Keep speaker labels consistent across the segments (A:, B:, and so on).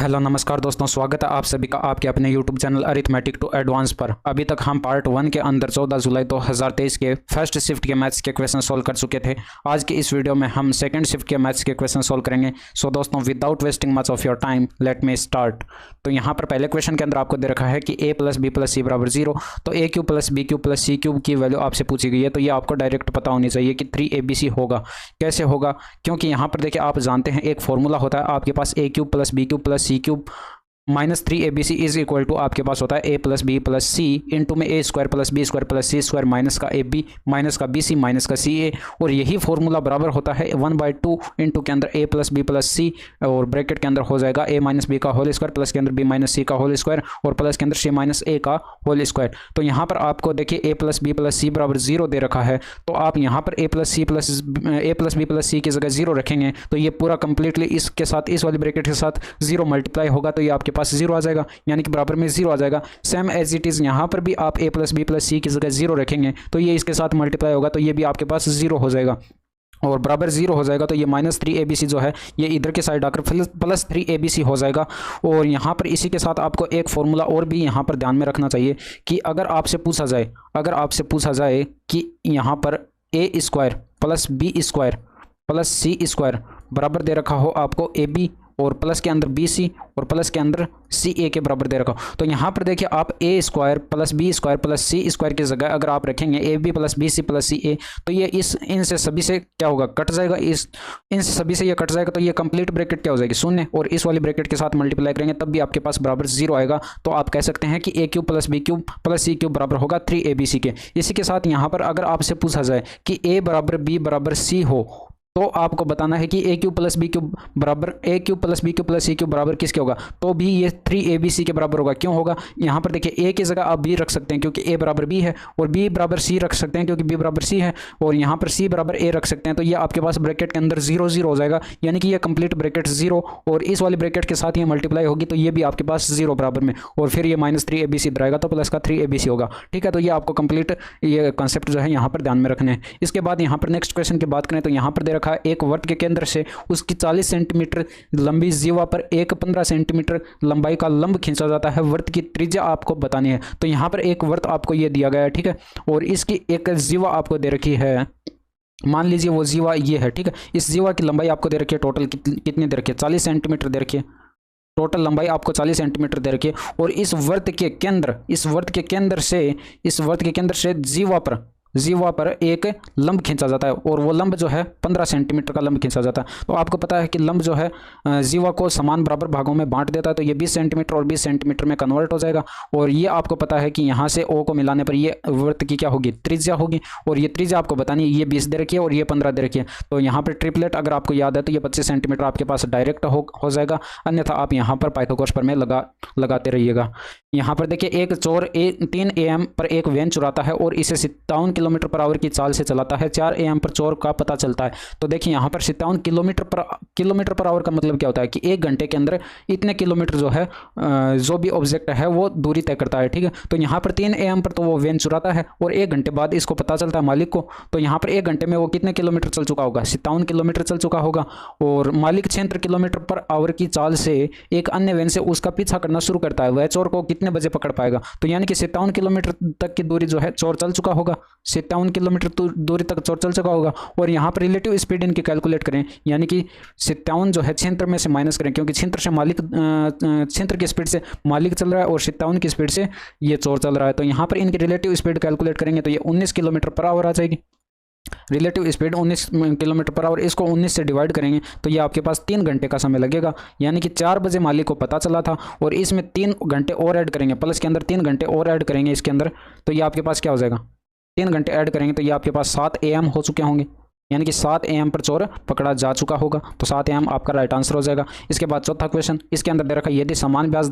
A: Hello नमस्कार दोस्तों, स्वागत है आप सभी का आपके अपने YouTube channel arithmetic to advance पर। अभी तक हम पार्ट 1 के अंदर 14 जुलाई 2023 के फर्स्ट शिफ्ट के मैथ्स के क्वेश्चन सॉल्व कर चुके थे। आज की इस वीडियो में हम सेकंड शिफ्ट के मैथ्स के क्वेश्चन सॉल्व करेंगे। सो दोस्तों, without wasting much of your time let me start. तो यहाँ पर पहले क्वेश्चन के अंदर आपको दे रखा है कि a plus B plus c बराबर 0। तो a cube plus B cube plus C cube की वैल्यू आपसे पूछी गई है। तो ये आपको डायरेक्ट पता होनी चाहिए कि 3abc होगा। कैसे होगा? क्योंकि यहाँ पर देखिए, आप जानते हैं एक फॉर्मूला होता है आपके पास a cube plus B cube plus C cube minus 3abc is equal to आपके पास होता है a plus B plus C into में a square plus B square plus C square minus का ab माइनस का bc माइनस का ca। और यही फॉर्मूला बराबर होता है 1/2 इंटू के अंदर a प्लस बी प्लस सी और ब्रैकेट के अंदर हो जाएगा a माइनस बी का होल स्क्वायर प्लस के अंदर b माइनस सी का होल स्क्वायर और प्लस के अंदर c माइनस a का होल स्क्वायर। तो यहाँ पर आपको देखिए a plus B plus c बराबर 0 दे रखा है। तो आप यहाँ पर a प्लस बी प्लस सी की जगह 0 रखेंगे तो ये पूरा कंप्लीटली इसके साथ, इस वाली ब्रैकेट के साथ 0 मल्टीप्लाई होगा। तो ये आपके पास 0 आ जाएगा, यानी कि बराबर में 0 आ जाएगा। सेम एज इट इज यहाँ पर भी आप a प्लस बी प्लस सी की जगह 0 रखेंगे तो ये इसके साथ मल्टीप्लाई होगा, तो ये भी आपके पास 0 हो जाएगा और बराबर 0 हो जाएगा। तो ये माइनस 3abc जो है ये इधर के साइड आकर प्लस 3abc हो जाएगा। और यहाँ पर इसी के साथ आपको एक फॉर्मूला और भी यहाँ पर ध्यान में रखना चाहिए कि अगर आपसे पूछा जाए कि यहाँ पर a square plus B square plus C square बराबर दे रखा हो आपको ab और प्लस के अंदर bc और प्लस के अंदर ca के बराबर दे रखा हो। तो यहाँ पर देखिए, आप a square plus B square plus C square की जगह अगर आप रखेंगे ab plus bc plus ca तो ये इनसे सभी से क्या होगा, कट जाएगा। इनसे सभी से ये कट जाएगा तो ये कंप्लीट ब्रैकेट क्या हो जाएगी, शून्य। और इस वाली ब्रैकेट के साथ मल्टीप्लाई करेंगे तब भी आपके पास बराबर 0 आएगा। तो आप कह सकते हैं कि a cube plus B cube plus C cube बराबर होगा 3abc के। इसी के साथ यहाँ पर अगर आपसे पूछा जाए कि a बराबर b बराबर c हो तो आपको बताना है कि a cube plus B cube बराबर a cube plus B cube plus C cube बराबर किसके होगा। तो भी ये 3abc के बराबर होगा। क्यों होगा? यहाँ पर देखिए, a की जगह आप b रख सकते हैं क्योंकि a बराबर b है, और b बराबर c रख सकते हैं क्योंकि b बराबर c है, और यहाँ पर c बराबर a रख सकते हैं। तो ये आपके पास ब्रैकेट के अंदर 0 0 हो जाएगा, यानी कि ये कंप्लीट ब्रैकेट 0 और इस वाली ब्रैकेट के साथ ये मल्टीप्लाई होगी तो ये भी आपके पास 0 बराबर में, और फिर ये माइनस 3abc इधर आएगा तो प्लस का 3abc होगा। ठीक है, तो ये आपको कंप्लीट ये कॉन्सेप्ट जो है यहाँ पर ध्यान में रखने हैं। इसके बाद यहाँ पर नेक्स्ट क्वेश्चन की बात करें तो यहाँ पर दे रखा है एक वर्त के केंद्र से उसकी 40 सेंटीमीटर लंबी जीवा पर एक 15 सेंटीमीटर लंबाई का लंब खींचा जाता है। वर्त की त्रिज्या आपको बतानी है। तो यहाँ पर एक वर्त आपको ये दिया गया है, ठीक है, और इसकी एक जीवा आपको दे रखी है। मान लीजिए वो जीवा ये है, ठीक है। इस जीवा की लंबाई आपको दे रखी है, टोटल कितनी दे रखी है, 40 सेंटीमीटर दे रखी है। टोटल लंबाई आपको 40 सेंटीमीटर दे रखी है। और इस वर्त के केंद्र से जीवा पर एक लंब खींचा जाता है, और वो लंब जो है 15 सेंटीमीटर का लंब खींचा जाता है। तो आपको पता है कि लंब जो है जीवा को समान बराबर भागों में बांट देता है। तो ये 20 सेंटीमीटर और 20 सेंटीमीटर में कन्वर्ट हो जाएगा। और ये आपको पता है कि यहाँ से ओ को मिलाने पर ये वृत्त की क्या होगी, त्रिज्या होगी। और ये त्रिज्या आपको बतानी है, ये 20 दे रखी है और ये 15 दे रखी है। तो यहाँ पर ट्रिपलेट अगर आपको याद है तो ये 25 सेंटीमीटर आपके पास डायरेक्ट हो जाएगा, अन्यथा आप यहाँ पर पाइथागोरस प्रमेय लगाते रहिएगा। यहाँ पर देखिए, एक चोर 3 AM पर एक वैन चुराता है और इसे 57 किलोमीटर पर आवर की चाल से चलाता है। 4 AM पर चोर का पता चलता है। तो देखिए, यहाँ पर 57 किलोमीटर पर आवर का मतलब क्या होता है कि 1 घंटे के अंदर इतने किलोमीटर जो है जो भी ऑब्जेक्ट है वो दूरी तय करता है, ठीक है। तो यहाँ पर 3 AM पर तो वो वैन चुराता है और 1 घंटे बाद इसको पता चलता है मालिक को। तो यहाँ पर 1 घंटे में वो कितने किलोमीटर चल चुका होगा, 57 किलोमीटर चल चुका होगा। और मालिक 76 किलोमीटर पर आवर की चाल से एक अन्य वैन से उसका पीछा करना शुरू करता है। वह चोर को कितने बजे पकड़ पाएगा? तो यानी कि 57 किलोमीटर तक की दूरी जो है चोर चल चुका होगा, 57 किलोमीटर दूरी तक चोर चल चुका होगा। और यहाँ पर रिलेटिव स्पीड इनकी कैलकुलेट करें, यानी कि 57 जो है 76 में से माइनस करें, क्योंकि 76 की स्पीड से मालिक चल रहा है और 57 की स्पीड से ये चोर चल रहा है। तो यहाँ पर इनकी रिलेटिव स्पीड कैलकुलेट करेंगे तो ये 19 किलोमीटर पर आवर आ जाएगी। Relative speed 19 kilometre per hour, इसको 19 से डिवाइड करेंगे तो ये आपके पास 3 घंटे का समय लगेगा। यानी कि 4 बजे मालिक को पता चला था और इसमें 3 घंटे और ऐड करेंगे, प्लस के अंदर 3 घंटे और ऐड करेंगे इसके अंदर, तो ये आपके पास क्या हो जाएगा, 3 घंटे ऐड करेंगे तो ये आपके पास 7 AM हो चुके होंगे। यानी कि 7 AM पर चोर पकड़ा जा चुका होगा। तो 7 AM आपका राइट आंसर हो जाएगा। इसके बाद चौथा क्वेश्चन, इसके अंदर दे रखा है यदि समान ब्याज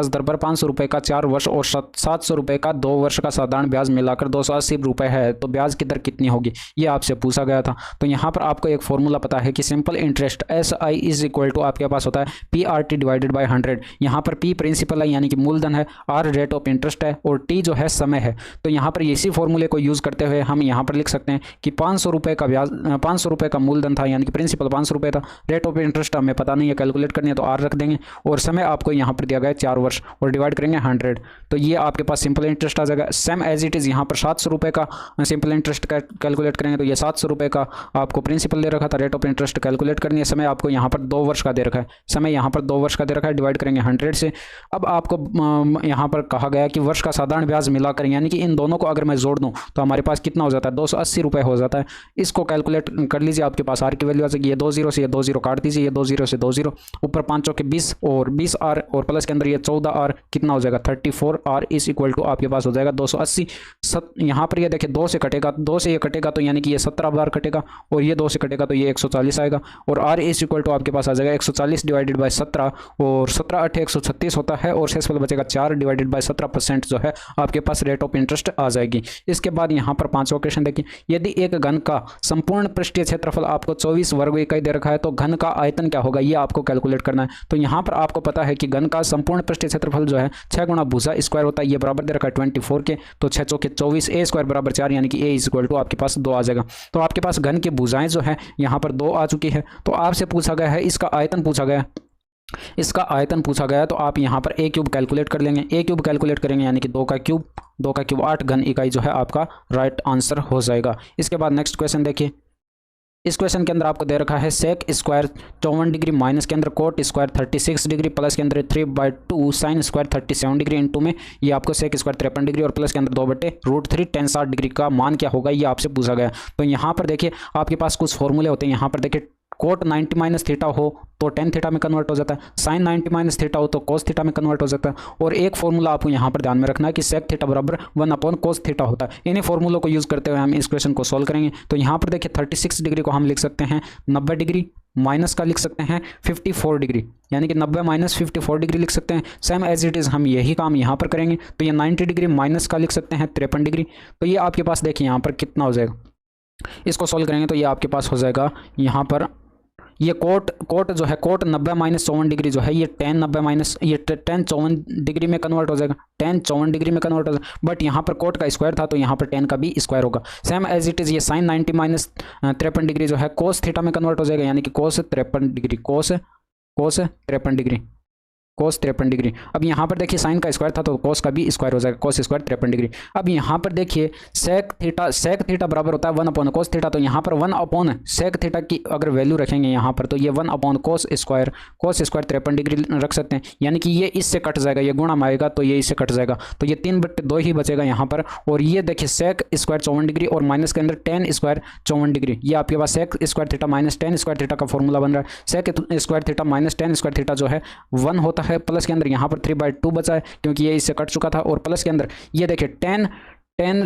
A: दर पर 500 रुपये का 4 वर्ष और 700 रुपये का 2 वर्ष का साधारण ब्याज मिलाकर 280 रुपये है तो ब्याज की दर कितनी होगी, ये आपसे पूछा गया था। तो यहाँ पर आपको एक फॉर्मूला पता है कि simple interest SI is equal to आपके पास होता है PRT डिवाइडेड बाई 100। यहाँ पर P प्रिंसिपल है यानी कि मूलधन है, R रेट ऑफ इंटरेस्ट है और T जो है समय है। तो यहाँ पर इसी फॉर्मूले को यूज़ करते हुए हम यहाँ पर लिख सकते हैं कि 500 रुपये का ब्याज, 500 रुपये का मूलधन था, यानी कि प्रिंसिपल 500 रुपये था। रेट ऑफ इंटरेस्ट हमें पता नहीं है, कैलकुलेट करनी है तो आर रख देंगे, और समय आपको यहाँ पर दिया गया है 4 वर्ष, और डिवाइड करेंगे 100, तो ये आपके पास सिंपल इंटरेस्ट आ जाएगा। सेम एज इट इज़ यहाँ पर 700 रुपये का सिंपल इंटरेस्ट कैलकुलेट करेंगे, तो ये 700 रुपये का आपको प्रिंसिपल दे रखा था, रेट ऑफ इंटरेस्ट कैलकुलेट करनी है, समय आपको यहाँ पर 2 वर्ष का दे रखा है, समय यहाँ पर 2 वर्ष का दे रखा है, डिवाइड करेंगे 100 से। अब आपको यहाँ पर कहा गया कि वर्ष का साधारण ब्याज मिला करेंगे, यानी कि इन दोनों को अगर मैं जोड़ दूँ तो हमारे पास कितना हो जाता है, 280 रुपये हो जाता है। इसको कैलकुलेट कर लीजिए, आपके पास आर की वैल्यू आ जाएगी, ये 2 0 से ये 2 0 काट दीजिए, ये 2 0 से 2 0, ऊपर 5 के 20 और 20 आर, और प्लस के अंदर ये 14 आर, कितना हो जाएगा 34 आर इज इक्वल टू आपके पास हो जाएगा 280। यहाँ पर ये देखिए 2 से कटेगा, 2 से ये कटेगा तो यानी कि ये 17 बार कटेगा, और ये 2 से कटेगा तो ये 140 आएगा, और आर इज इक्वल टू आपके पास आ जाएगा 140 डिवाइडेड बाय 17, और 17 8 136 होता है, और शेषफल बचेगा 4 डिवाइडेड बाय 17% जो है आपके पास रेट ऑफ इंटरेस्ट आ जाएगी। इसके बाद यहाँ पर 5वां क्वेश्चन देखिए, यदि एक घन का संपूर्ण पृष्ठीय क्षेत्रफल आपको 24 वर्ग इकाई दे रखा है तो घन का आयतन क्या होगा, ये आपको कैलकुलेट करना है। तो यहाँ पर आपको पता है कि घन का संपूर्ण पृष्ठीय क्षेत्रफल जो है 6 गुणा भुजा स्क्वायर होता है, ये बराबर दे रखा है 24 के, तो 6 चौके 24, ए स्क्वायर बराबर 4, यानी कि ए इज इक्वल टू आपके पास 2 आ जाएगा। तो आपके पास घन की भुजाएं जो है यहाँ पर 2 आ चुकी है। तो आपसे पूछा गया है इसका आयतन पूछा गया है, इसका आयतन पूछा गया है, तो आप यहाँ पर ए क्यूब कैलकुलेट कर लेंगे, ए क्यूब कैलकुलेट करेंगे यानी कि 2 का क्यूब 8 घन इकाई जो है आपका राइट आंसर हो जाएगा। इसके बाद नेक्स्ट क्वेश्चन देखिए, इस क्वेश्चन के अंदर आपको दे रखा है सेक स्क्वायर 54 डिग्री, माइनस के अंदर कोट स्क्वायर 36 डिग्री, प्लस के अंदर 3/2 साइन स्क्वायर 37 डिग्री, इंटू में ये आपको सेक स्क्वायर 53 डिग्री, और प्लस के अंदर 2/√3 tan 60 डिग्री का मान क्या होगा, ये आपसे पूछा गया। तो यहाँ पर देखिए आपके पास कुछ फॉर्मूले होते हैं, यहाँ पर देखिए कोट 90 माइनस थीटा हो तो टेन थीटा में कन्वर्ट हो जाता है, साइन 90 माइनस थीटा हो तो कोस थीटा में कन्वर्ट हो जाता है, और एक फॉर्मूला आपको यहाँ पर ध्यान में रखना है कि सेक थीटा बराबर 1/कोस थीटा होता है। इन्हीं फॉर्मूलों को यूज़ करते हुए हम इस क्वेश्चन को सॉल्व करेंगे। तो यहाँ पर देखिए 36 डिग्री को हम लिख सकते हैं 90 डिग्री, माइनस का लिख सकते हैं 54 डिग्री, यानी कि 90 माइनस 54 डिग्री लिख सकते हैं। सेम एज इट इज़ हम यही काम यहाँ पर करेंगे, तो ये 90 डिग्री माइनस का लिख सकते हैं 53 डिग्री। तो ये आपके पास देखिए यहाँ पर कितना हो जाएगा, इसको सॉल्व करेंगे तो ये आपके पास हो जाएगा यहाँ पर, ये कोट जो है कोट 90 माइनस 54 डिग्री जो है ये tan 90 माइनस ये tan 54 डिग्री में कन्वर्ट हो जाएगा, tan 54 डिग्री में कन्वर्ट हो जाएगा, बट यहाँ पर कोट का स्क्वायर था तो यहाँ पर tan का भी स्क्वायर होगा। सेम एज इट इज़ ये साइन 90 माइनस 53 डिग्री जो है कोस थीटा में कन्वर्ट हो जाएगा, यानी कि कोस 53 डिग्री, कोस 53 डिग्री, कोस 53 डिग्री। अब यहाँ पर देखिए साइन का स्क्वायर था तो कोस का भी स्क्वायर हो जाएगा, कोस स्क्वायर 53 डिग्री। अब यहाँ पर देखिए सेक थीटा बराबर होता है 1/कोस थीटा, तो यहाँ पर 1/सेक थीटा की अगर वैल्यू रखेंगे यहाँ पर तो ये 1/कोस स्क्वायर 53 डिग्री रख सकते हैं, यानी कि ये इससे कट जाएगा, ये गुणा में आएगा तो ये इससे कट जाएगा, तो ये 3/2 ही बचेगा यहाँ पर। और ये देखिए सेक स्क्वायर 54 डिग्री और माइनस के अंदर tan स्क्वायर 54 डिग्री, ये आपके पास sec square theta minus tan square theta का फॉर्मूला बन रहा है। Sec square theta minus tan square theta जो है 1 होता है, प्लस के अंदर यहाँ पर 3/2 बचा है क्योंकि ये इससे कट चुका था, और प्लस के अंदर ये देखिए tan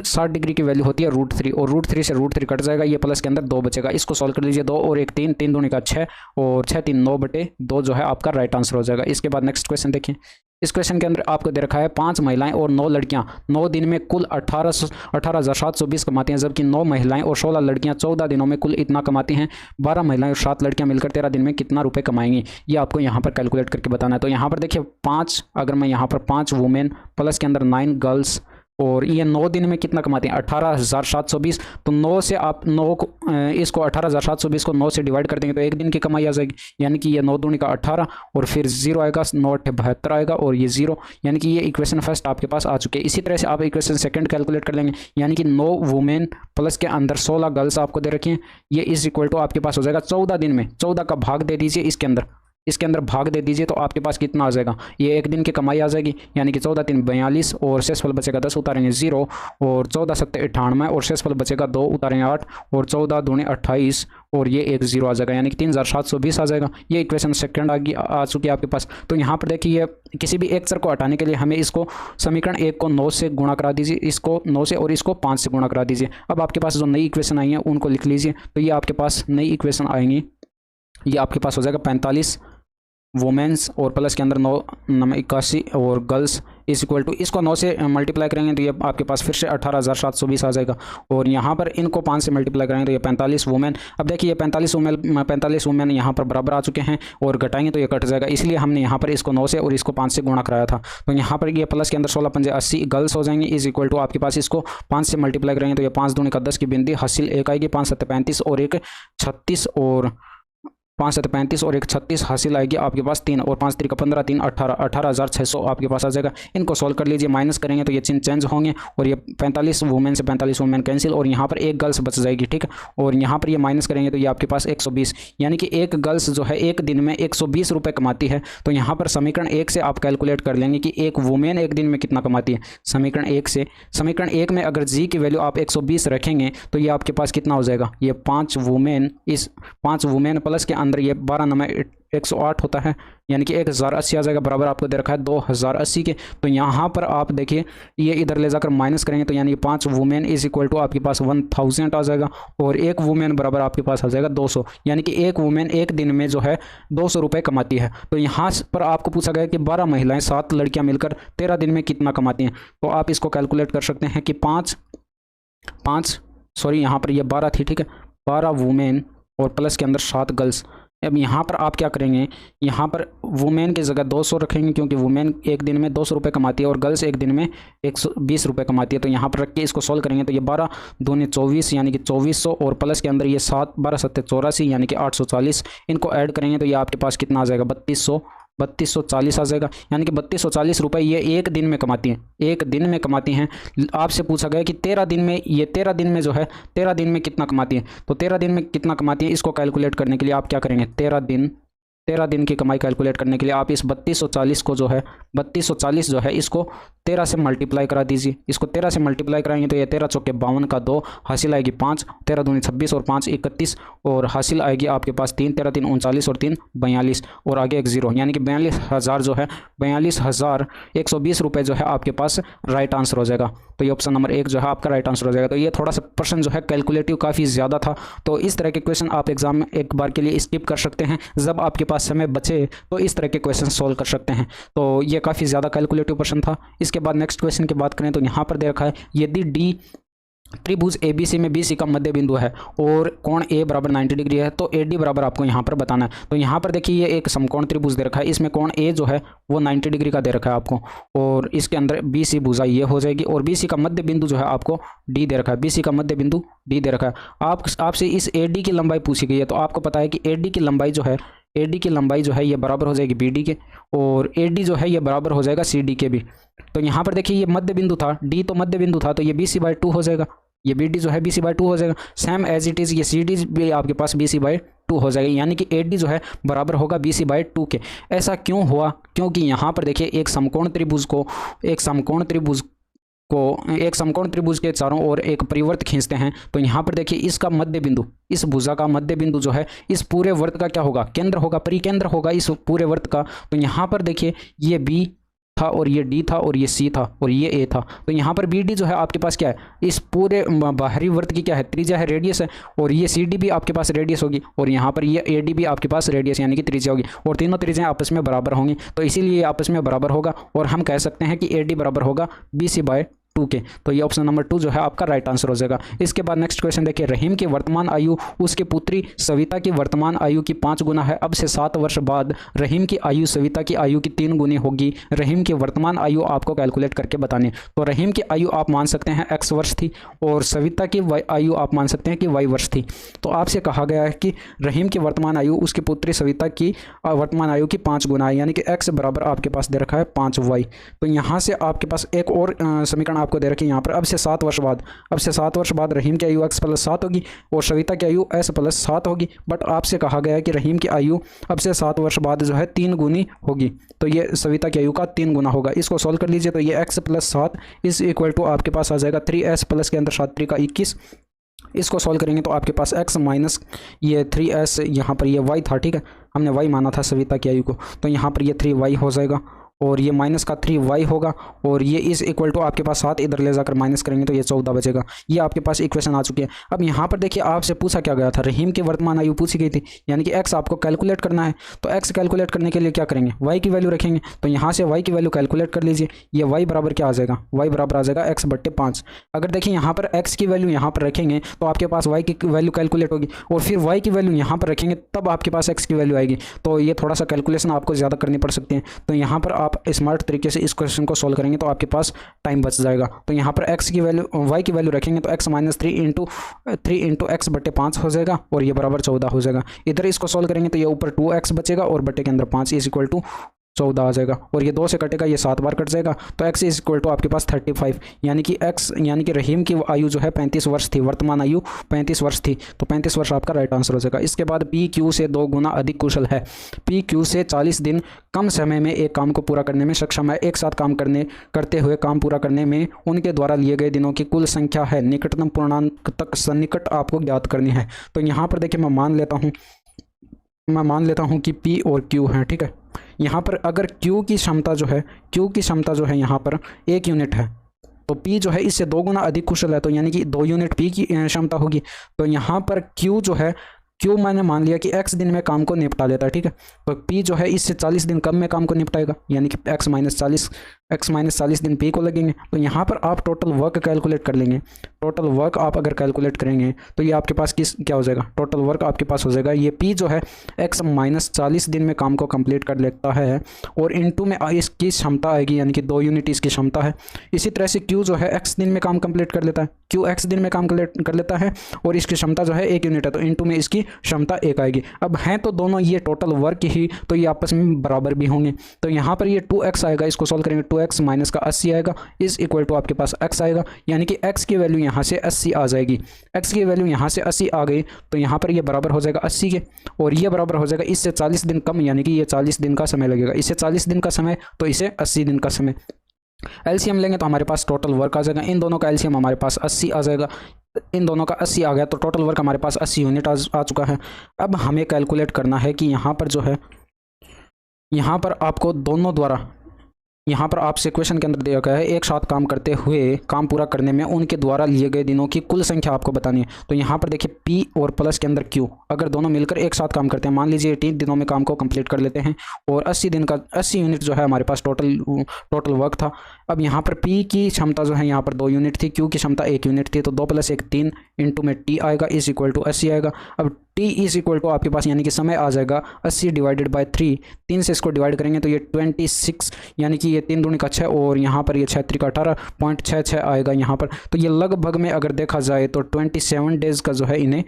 A: 60 डिग्री की वैल्यू होती है √3, और √3 से √3 कट जाएगा, ये प्लस के अंदर 2 बचेगा। इसको सॉल्व कर लीजिए, 2 और 1 3, 3 दूनी का 6 और 6 3 9/2 जो है आपका राइट आंसर हो जाएगा। इसके बाद नेक्स्ट क्वेश्चन देखिए, इस क्वेश्चन के अंदर आपको दे रखा है 5 महिलाएं और 9 लड़कियां 9 दिन में कुल 18,720 कमाती हैं, जबकि 9 महिलाएं और 16 लड़कियां 14 दिनों में कुल इतना कमाती हैं। 12 महिलाएं और 7 लड़कियां मिलकर 13 दिन में कितना रुपए कमाएंगी, ये आपको यहाँ पर कैलकुलेट करके बताना है। तो यहाँ पर देखिए 5, अगर मैं यहाँ पर 5 वुमेन प्लस के अंदर 9 गर्ल्स, और ये 9 दिन में कितना कमाते हैं 18,720, तो 9 से आप 9 को इसको 18,720 को 9 से डिवाइड कर देंगे तो एक दिन की कमाई आ जाएगी, यानी कि ये 9 दूनी का 18 और फिर 0 आएगा, 9 8 72 आएगा और ये 0, यानी कि ये इक्वेशन फर्स्ट आपके पास आ चुके हैं। इसी तरह से आप इक्वेशन सेकंड कैलकुलेट कर लेंगे, यानी कि 9 वुमेन प्लस के अंदर 16 गर्ल्स आपको दे रखी हैं, ये इज इक्वल टू आपके पास हो जाएगा 14 दिन में 14 का भाग दे दीजिए, इसके अंदर भाग दे दीजिए तो आपके पास कितना आ जाएगा, ये एक दिन की कमाई आ जाएगी, यानी कि 14 3 42 और शेषफल बचेगा 10 उतारेंगे 0 और 14 7 98 और शेषफल बचेगा 2 उतारेंगे 8 और 14 दूनी 28 और ये एक 0 आ जाएगा, यानी कि 3,720 आ जाएगा। ये इक्वेशन सेकंड आ चुकी है आपके पास। तो यहाँ पर देखिए किसी भी एक चर को हटाने के लिए हमें इसको समीकरण 1 को 9 से गुणा करा दीजिए, इसको 9 से और इसको 5 से गुणा करा दीजिए। अब आपके पास जो नई इक्वेशन आई है उनको लिख लीजिए, तो ये आपके पास नई इक्वेशन आएंगी, ये आपके पास हो जाएगा 45 वुमेन्स और प्लस के अंदर 981 और गर्ल्स इज इक्वल टू, इसको 9 से मल्टीप्लाई करेंगे तो ये आपके पास फिर से 18,720 आ जाएगा। और यहाँ पर इनको 5 से मल्टीप्लाई करेंगे तो ये 45 वुमेन। अब देखिए ये 45 वुमेन यहाँ पर बराबर आ चुके हैं और घटाएंगे तो ये कट जाएगा, इसलिए हमने यहाँ पर इसको 9 से और इसको 5 से गुणा कराया था। तो यहाँ पर ये प्लस के अंदर 16 पंजे 80 गर्ल्स हो जाएंगे इज इक्वल टू आपके पास इसको 5 से मल्टीप्लाई करेंगे तो ये 5 दूनी का 10 की बिंदी हासिल एक आएगी, 5 7 35 और एक 36 और 5 7 35 और एक 36 हासिल आएगी आपके पास 3 और 5 3 का 15 3 18,600 आपके पास आ जाएगा। इनको सॉल्व कर लीजिए, माइनस करेंगे तो ये चिन्ह चेंज होंगे और ये 45 वुमेन से 45 वुमेन कैंसिल और यहाँ पर एक गर्ल्स बच जाएगी, ठीक है। और यहाँ पर ये माइनस करेंगे तो ये आपके पास 120, यानी कि एक गर्ल्स जो है एक दिन में 120 रुपये कमाती है। तो यहाँ पर समीकरण 1 से आप कैलकुलेट कर लेंगे कि एक वुमेन एक दिन में कितना कमाती है। समीकरण 1 से, समीकरण 1 में अगर जी की वैल्यू आप 120 रखेंगे तो ये आपके पास कितना हो जाएगा, ये 5 वुमेन, इस 5 वुमेन प्लस के अंदर ये 12 नंबर 108 होता है, यानी कि 1080 आ जाएगा, बराबर आपको दे रखा है 2080 के। तो यहाँ पर आप देखिए ये इधर ले जाकर माइनस करेंगे तो यानी 5 वुमेन इज इक्वल टू आपके पास 1000 आ जाएगा और एक वुमेन बराबर आपके पास आ जाएगा 200, यानी कि एक वुमेन एक दिन में जो है 200 रुपये कमाती है। तो यहाँ पर आपको पूछा गया कि 12 महिलाएं 7 लड़कियाँ मिलकर 13 दिन में कितना कमाती हैं। तो आप इसको कैलकुलेट कर सकते हैं कि 5 यहाँ पर ये 12 थी, ठीक है, 12 वुमेन और प्लस के अंदर 7 गर्ल्स। अब यहाँ पर आप क्या करेंगे, यहाँ पर वुमेन की जगह 200 रखेंगे क्योंकि वुमेन एक दिन में 200 रुपये कमाती है और गर्ल्स एक दिन में 120 रुपये कमाती है। तो यहाँ पर रख के इसको सॉल्व करेंगे तो ये 12 दूनी 24 यानी कि 2400 और प्लस के अंदर ये 7 12 7 84 यानी कि 840। इनको ऐड करेंगे तो ये आपके पास कितना आ जाएगा, 3240 आ जाएगा, यानी कि 3240 रुपये ये एक दिन में कमाती हैं, एक दिन में कमाती हैं। आपसे पूछा गया कि 13 दिन में, ये 13 दिन में जो है 13 दिन में कितना कमाती हैं। तो 13 दिन में कितना कमाती है इसको कैलकुलेट करने के लिए आप क्या करेंगे, 13 दिन की कमाई कैलकुलेट करने के लिए आप इस 3240 को जो है 3240 जो है इसको 13 से मल्टीप्लाई करा दीजिए। इसको 13 से मल्टीप्लाई कराएंगे तो ये 13 चौके 52 का 2 हासिल आएगी 5, 13 दूनी 26 और 5 31 और हासिल आएगी आपके पास 3, 13 3 39 और 3 42 और आगे एक जीरो, यानी कि 42,000 जो है 42,120 रुपये जो है आपके पास राइट आंसर हो जाएगा। तो ये ऑप्शन नंबर 1 जो है आपका राइट आंसर हो जाएगा। तो ये थोड़ा सा प्रश्न जो है कैलकुलेटिव काफ़ी ज़्यादा था, तो इस तरह के क्वेश्चन आप एग्जाम में एक बार के लिए स्किप कर सकते हैं। जब आपके पास समय बचे तो इस तरह के क्वेश्चन सॉल्व कर सकते हैं। तो ये काफ़ी ज़्यादा कैलकुलेटिव प्रश्न था। इसके बाद नेक्स्ट क्वेश्चन की बात करें तो यहाँ पर दे रखा है, यदि डी त्रिभुज ABC में BC का मध्य बिंदु है और कोण A बराबर 90 डिग्री है तो AD बराबर आपको यहाँ पर बताना है। तो यहाँ पर देखिए ये एक समकोण त्रिभुज दे रखा है, इसमें कोण A जो है वो 90 डिग्री का दे रखा है आपको और इसके अंदर BC भुजा ये हो जाएगी और BC का मध्य बिंदु जो है आपको D दे रखा है, BC का मध्य बिंदु D दे रखा है। आपसे इस AD की लंबाई पूछी गई है, तो आपको पता है कि AD की लंबाई जो है ये बराबर हो जाएगी BD के और AD जो है ये बराबर हो जाएगा CD के भी। तो यहाँ पर देखिए ये मध्य बिंदु था, D तो मध्य बिंदु था तो ये BC/2 हो जाएगा, ये BD जो है BC/2 हो जाएगा। सेम एज इट इज़ ये CD भी आपके पास BC/2 हो जाएगी, यानी कि AD जो है बराबर होगा BC/2 के। ऐसा क्यों हुआ, क्योंकि यहाँ पर देखिए एक समकोण त्रिभुज के चारों ओर एक परिवर्त खींचते हैं। तो यहाँ पर देखिए इसका मध्य बिंदु, इस भुजा का मध्य बिंदु जो है इस पूरे वर्त का क्या होगा, केंद्र होगा, परिकेंद्र होगा इस पूरे वर्त का। तो यहाँ पर देखिए ये B था और ये D था और ये C था और ये A था। तो यहाँ पर BD जो है आपके पास क्या है, इस पूरे बाहरी वर्त की क्या है, त्रिज्या है, रेडियस है और ये CD भी आपके पास रेडियस होगी और यहाँ पर ये AD भी आपके पास रेडियस यानी कि त्रिज्या होगी और तीनों त्रिज्याएं आपस में बराबर होंगी। तो इसीलिए आपस में बराबर होगा और हम कह सकते हैं कि AD बराबर होगा BC/2 के। तो ये ऑप्शन नंबर 2 जो है आपका राइट आंसर हो जाएगा। इसके बाद नेक्स्ट क्वेश्चन देखिए, रहीम की वर्तमान आयु उसके पुत्री सविता की वर्तमान आयु की 5 गुना है। अब से 7 वर्ष बाद रहीम की आयु सविता की आयु की 3 गुनी होगी। रहीम की वर्तमान आयु आपको कैलकुलेट करके बतानी है। तो रहीम की आयु आप मान सकते हैं x वर्ष थी और सविता की आयु आप मान सकते हैं कि y वर्ष थी। तो आपसे कहा गया है कि रहीम की वर्तमान आयु उसकी पुत्री सविता की वर्तमान आयु की 5 गुना है, यानी कि x बराबर आपके पास दे रखा है 5y। तो यहाँ से आपके पास एक और समीकरण आपको दे रखी है यहाँ पर, अब से 7 वर्ष बाद रहीम की आयु x + 7 होगी और सविता की आयु s + 7 होगी। बट आपसे कहा गया है कि रहीम की आयु अब से 7 वर्ष बाद जो है 3 गुनी होगी, तो ये सविता की आयु का 3 गुना होगा। इसको सॉल्व कर लीजिए तो ये x + 7 इज इक्वल टू आपके पास आ जाएगा 3s प्लस के अंदर 7 3 का 21। इसको सॉल्व करेंगे तो आपके पास x माइनस ये 3s, यहाँ पर ये y था, ठीक है, हमने y माना था सविता की आयु को, तो यहाँ पर ये 3y हो जाएगा और ये माइनस का 3y होगा और ये इज इक्वल टू आपके पास 7 इधर ले जाकर माइनस करेंगे तो ये 14 बचेगा। ये आपके पास इक्वेशन आ चुकी है। अब यहाँ पर देखिए आपसे पूछा क्या गया था, रहीम की वर्तमान आयु पूछी गई थी, यानी कि x आपको कैलकुलेट करना है। तो x कैलकुलेट करने के लिए क्या करेंगे, y की वैल्यू रखेंगे। तो यहाँ से y की वैल्यू कैलकुलेट कर लीजिए। ये y बराबर क्या आ जाएगा, y बराबर आ जाएगा x/5। अगर देखिए यहाँ पर x की वैल्यू यहाँ पर रखेंगे तो आपके पास y की वैल्यू कैलकुलेट होगी और फिर y की वैल्यू यहाँ पर रखेंगे तब आपके पास x की वैल्यू आएगी। तो ये थोड़ा सा कैलकुलेशन आपको ज़्यादा करनी पड़ सकती है। तो यहाँ पर आप स्मार्ट तरीके से इस क्वेश्चन को सोल्व करेंगे तो आपके पास टाइम बच जाएगा। तो यहाँ पर x की वैल्यू y की वैल्यू रखेंगे तो x - 3 इंटू x/5 हो जाएगा और ये बराबर 14 हो जाएगा। इधर इसको सोल्व करेंगे तो ये ऊपर 2x बचेगा और बटे के अंदर 5 इज इक्वल टू 14 आ जाएगा और ये 2 से कटेगा, ये 7 बार कट जाएगा। तो x इज इक्वल टू आपके पास 35, यानी कि रहीम की आयु जो है 35 वर्ष थी, वर्तमान आयु 35 वर्ष थी। तो 35 वर्ष आपका राइट आंसर हो जाएगा। इसके बाद पी क्यू से 2 गुना अधिक कुशल है। पी क्यू से 40 दिन कम समय में एक काम को पूरा करने में सक्षम है। एक साथ काम करते हुए काम पूरा करने में उनके द्वारा लिए गए दिनों की कुल संख्या है। निकटतम पूर्णांक तक सन्निकट आपको ज्ञात करनी है। तो यहाँ पर देखिए मैं मान लेता हूँ कि P और Q है, ठीक है। यहाँ पर अगर Q की क्षमता जो है यहाँ पर 1 यूनिट है तो P जो है इससे 2 गुना अधिक कुशल है, तो यानी कि 2 यूनिट P की क्षमता होगी। तो यहाँ पर Q मैंने मान लिया कि x दिन में काम को निपटा लेता है, ठीक है। तो P जो है इससे 40 दिन कम में काम को निपटाएगा, यानी कि x - 40 दिन P को लगेंगे। तो यहाँ पर आप टोटल वर्क कैलकुलेट कर लेंगे। टोटल वर्क आप अगर कैलकुलेट करेंगे तो ये आपके पास क्या हो जाएगा, टोटल वर्क आपके पास हो जाएगा ये P जो है x - 40 दिन में काम को कंप्लीट कर लेता है और इनटू में इसकी क्षमता आएगी, यानी कि 2 यूनिट इसकी क्षमता है। इसी तरह से Q जो है x दिन में काम कंप्लीट कर लेता है, Q x दिन में काम कर लेता है और इसकी क्षमता जो है 1 यूनिट है, तो इनटू में इसकी क्षमता 1 आएगी। अब हैं तो दोनों ये टोटल वर्क ही, तो ये आपस में बराबर भी होंगे। तो यहाँ पर ये 2x आएगा, इसको सॉल्व करेंगे 2x माइनस का 80 आएगा इज इक्वल टू आपके पास x आएगा, यानी कि x की वैल्यू यहाँ से 80 आ जाएगी। x की वैल्यू यहाँ से 80 आ गई तो यहाँ पर ये बराबर हो जाएगा 80 के और ये बराबर हो जाएगा इससे 40 दिन कम, यानी कि ये 40 दिन का समय लगेगा। इससे 40 दिन का समय तो इसे 80 दिन का समय। एलसीएम लेंगे तो हमारे पास टोटल वर्क आ जाएगा। इन दोनों का एलसीएम हमारे पास 80 आ जाएगा, इन दोनों का 80 आ गया तो टोटल वर्क हमारे पास 80 यूनिट आ चुका है। अब हमें कैलकुलेट करना है कि यहाँ पर जो है, यहाँ पर आपको दोनों द्वारा, यहाँ पर आपसे क्वेश्चन के अंदर दिया गया है एक साथ काम करते हुए काम पूरा करने में उनके द्वारा लिए गए दिनों की कुल संख्या आपको बतानी है। तो यहाँ पर देखिए P और प्लस के अंदर Q अगर दोनों मिलकर एक साथ काम करते हैं, मान लीजिए 3 दिनों में काम को कंप्लीट कर लेते हैं और 80 यूनिट जो है हमारे पास टोटल वर्क था। अब यहाँ पर P की क्षमता जो है यहाँ पर 2 यूनिट थी, Q की क्षमता 1 यूनिट थी, तो 2 + 1 3 इंटू में T आएगा इज इक्वल टू 80 आएगा। अब T इज इक्वल टू आपके पास यानी कि समय आ जाएगा 80 डिवाइडेड बाय 3, 3 से इसको डिवाइड करेंगे तो ये 26, यानी कि ये 3 दूनी का 6 और यहाँ पर ये 6 3 का 18.66 आएगा यहाँ पर। तो ये लगभग में अगर देखा जाए तो 27 डेज का जो है इन्हें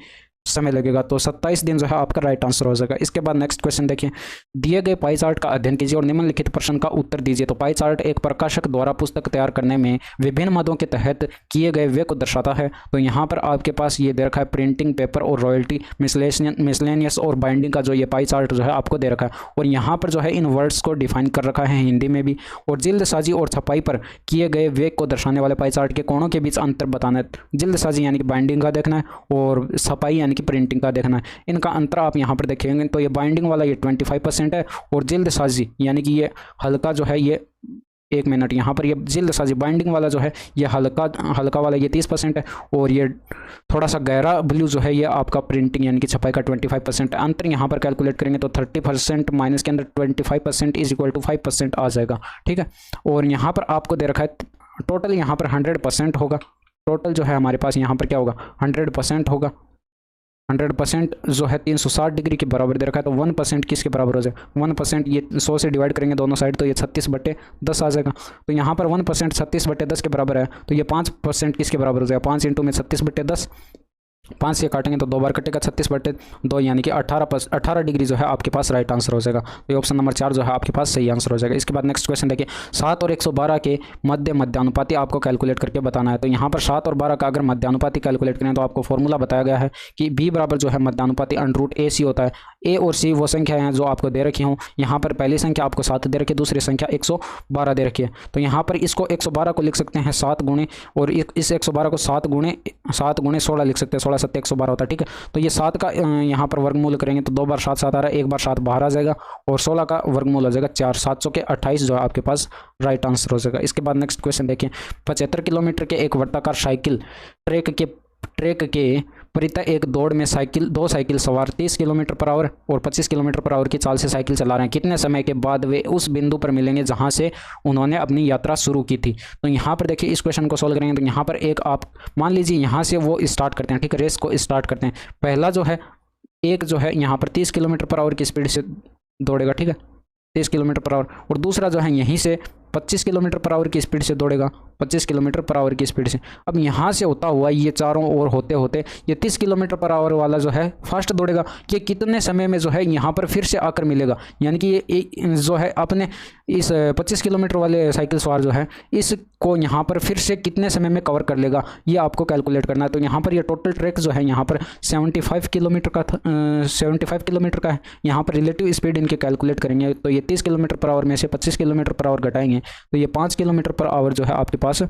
A: समय लगेगा। तो 27 दिन जो है आपका राइट आंसर हो जाएगा। इसके बाद नेक्स्ट क्वेश्चन देखिए, दिए गए पाई चार्ट का अध्ययन कीजिए और निम्नलिखित प्रश्न का उत्तर दीजिए। तो पाई चार्ट एक प्रकाशक द्वारा पुस्तक तैयार करने में विभिन्न मदों के तहत किए गए व्यय को दर्शाता है। तो यहाँ पर आपके पास ये दे रखा है प्रिंटिंग, पेपर और रॉयल्टी, मिसलेनियस और बाइंडिंग का जो ये पाई चार्ट जो है आपको दे रखा है और यहाँ पर जो है इन वर्ड्स को डिफाइन कर रखा है हिंदी में भी। और जिल्दसाजी और छपाई पर किए गए व्यय को दर्शाने वाले पाई चार्ट के कोणों के बीच अंतर बताना है। जिल्दसाजी यानी कि बाइंडिंग का देखना है और छपाई यानी कि प्रिंटिंग का देखना है। इनका अंतर आप यहाँ पर देखेंगे तो ये बाइंडिंग वाला ये 25% है और जिल्दसाजी यानी कि ये हल्का जो है ये 1 मिनट, यहाँ पर ये जिल्दसाजी बाइंडिंग वाला जो है ये हल्का वाला ये 30% है और ये थोड़ा सा गहरा ब्लू जो है ये आपका प्रिंटिंग यानी कि छपाई का 25% है। अंतर यहाँ पर कैलकुलेट करेंगे तो 30% माइनस के अंदर 25% इज इक्वल टू 5% आ जाएगा, ठीक है। और यहाँ पर आपको दे रखा है टोटल यहाँ पर 100% होगा। टोटल जो है हमारे पास यहाँ पर क्या होगा 100% होगा। 100% जो है 360 डिग्री के बराबर दे रखा है तो 1% किसके बराबर हो जाएगा 1% ये 100 से डिवाइड करेंगे दोनों साइड तो ये 36/10 आ जाएगा। तो यहाँ पर 1% 36/10 के बराबर है तो ये 5% किसके बराबर हो जाएगा 5 इंटू में 36/10, 5 से काटेंगे तो 2 बार कटेगा 36/2 यानी कि 18 डिग्री जो है आपके पास राइट आंसर हो जाएगा। तो ये ऑप्शन नंबर 4 जो है आपके पास सही आंसर हो जाएगा। इसके बाद नेक्स्ट क्वेश्चन देखिए, 7 और 112 के मध्यानुपाती आपको कैलकुलेट करके बताना है। तो यहाँ पर 7 और 12 का अगर मध्यानुपाती कैलकुलेट करें तो आपको फॉर्मूला बताया गया है कि B बराबर जो है मध्यानुपाती √AC होता है। A और C वो संख्या हैं जो आपको दे रखी हूँ। यहाँ पर पहली संख्या आपको 7 दे रखी है, दूसरी संख्या 112 दे रखी है। तो यहाँ पर इसको 112 को लिख सकते हैं 7 गुणे और इस 112 को 7 गुणे 16 लिख सकते हैं, 16 7 112 होता है, ठीक है। तो ये 7 का यहाँ पर वर्गमूल करेंगे तो 2 बार 7 7 आ रहा है, 1 बार 7 बाहर आ जाएगा और 16 का वर्गमूल हो जाएगा 4, 700 के 28 जो है आपके पास राइट आंसर हो जाएगा। इसके बाद नेक्स्ट क्वेश्चन देखिए, 75 किलोमीटर के एक वर्ताकार साइकिल ट्रैक के परितः एक दौड़ में दो साइकिल सवार 30 किलोमीटर पर आवर और 25 किलोमीटर पर आवर की चाल से साइकिल चला रहे हैं। कितने समय के बाद वे उस बिंदु पर मिलेंगे जहां से उन्होंने अपनी यात्रा शुरू की थी? तो यहाँ पर देखिए इस क्वेश्चन को सॉल्व करेंगे तो यहाँ पर एक आप मान लीजिए यहाँ से वो स्टार्ट करते हैं, ठीक है, रेस को स्टार्ट करते हैं। पहला जो है एक जो है यहाँ पर 30 किलोमीटर पर आवर की स्पीड से दौड़ेगा, ठीक है, 30 किलोमीटर पर आवर, और दूसरा जो है यहीं से 25 किलोमीटर पर आवर की स्पीड से दौड़ेगा, 25 किलोमीटर पर आवर की स्पीड से। अब यहाँ से होता हुआ ये चारों ओर होते होते ये 30 किलोमीटर पर आवर वाला जो है फास्ट दौड़ेगा। ये कितने समय में जो है यहाँ पर फिर से आकर मिलेगा? यानी कि ये जो है अपने इस 25 किलोमीटर वाले साइकिल सवार जो है इसको यहाँ पर फिर से कितने समय में कवर कर लेगा, ये आपको कैलकुलेट करना है। तो यहाँ पर ये टोटल ट्रैक जो है यहाँ पर 75 किलोमीटर का 75 किलोमीटर का है। यहाँ पर रिलेटिव स्पीड इनके कैलकुलेट करेंगे तो ये 30 किलोमीटर पर आवर में से 25 किलोमीटर पर आवर घटाएंगे तो ये 5 किलोमीटर पर आवर जो है आपके पास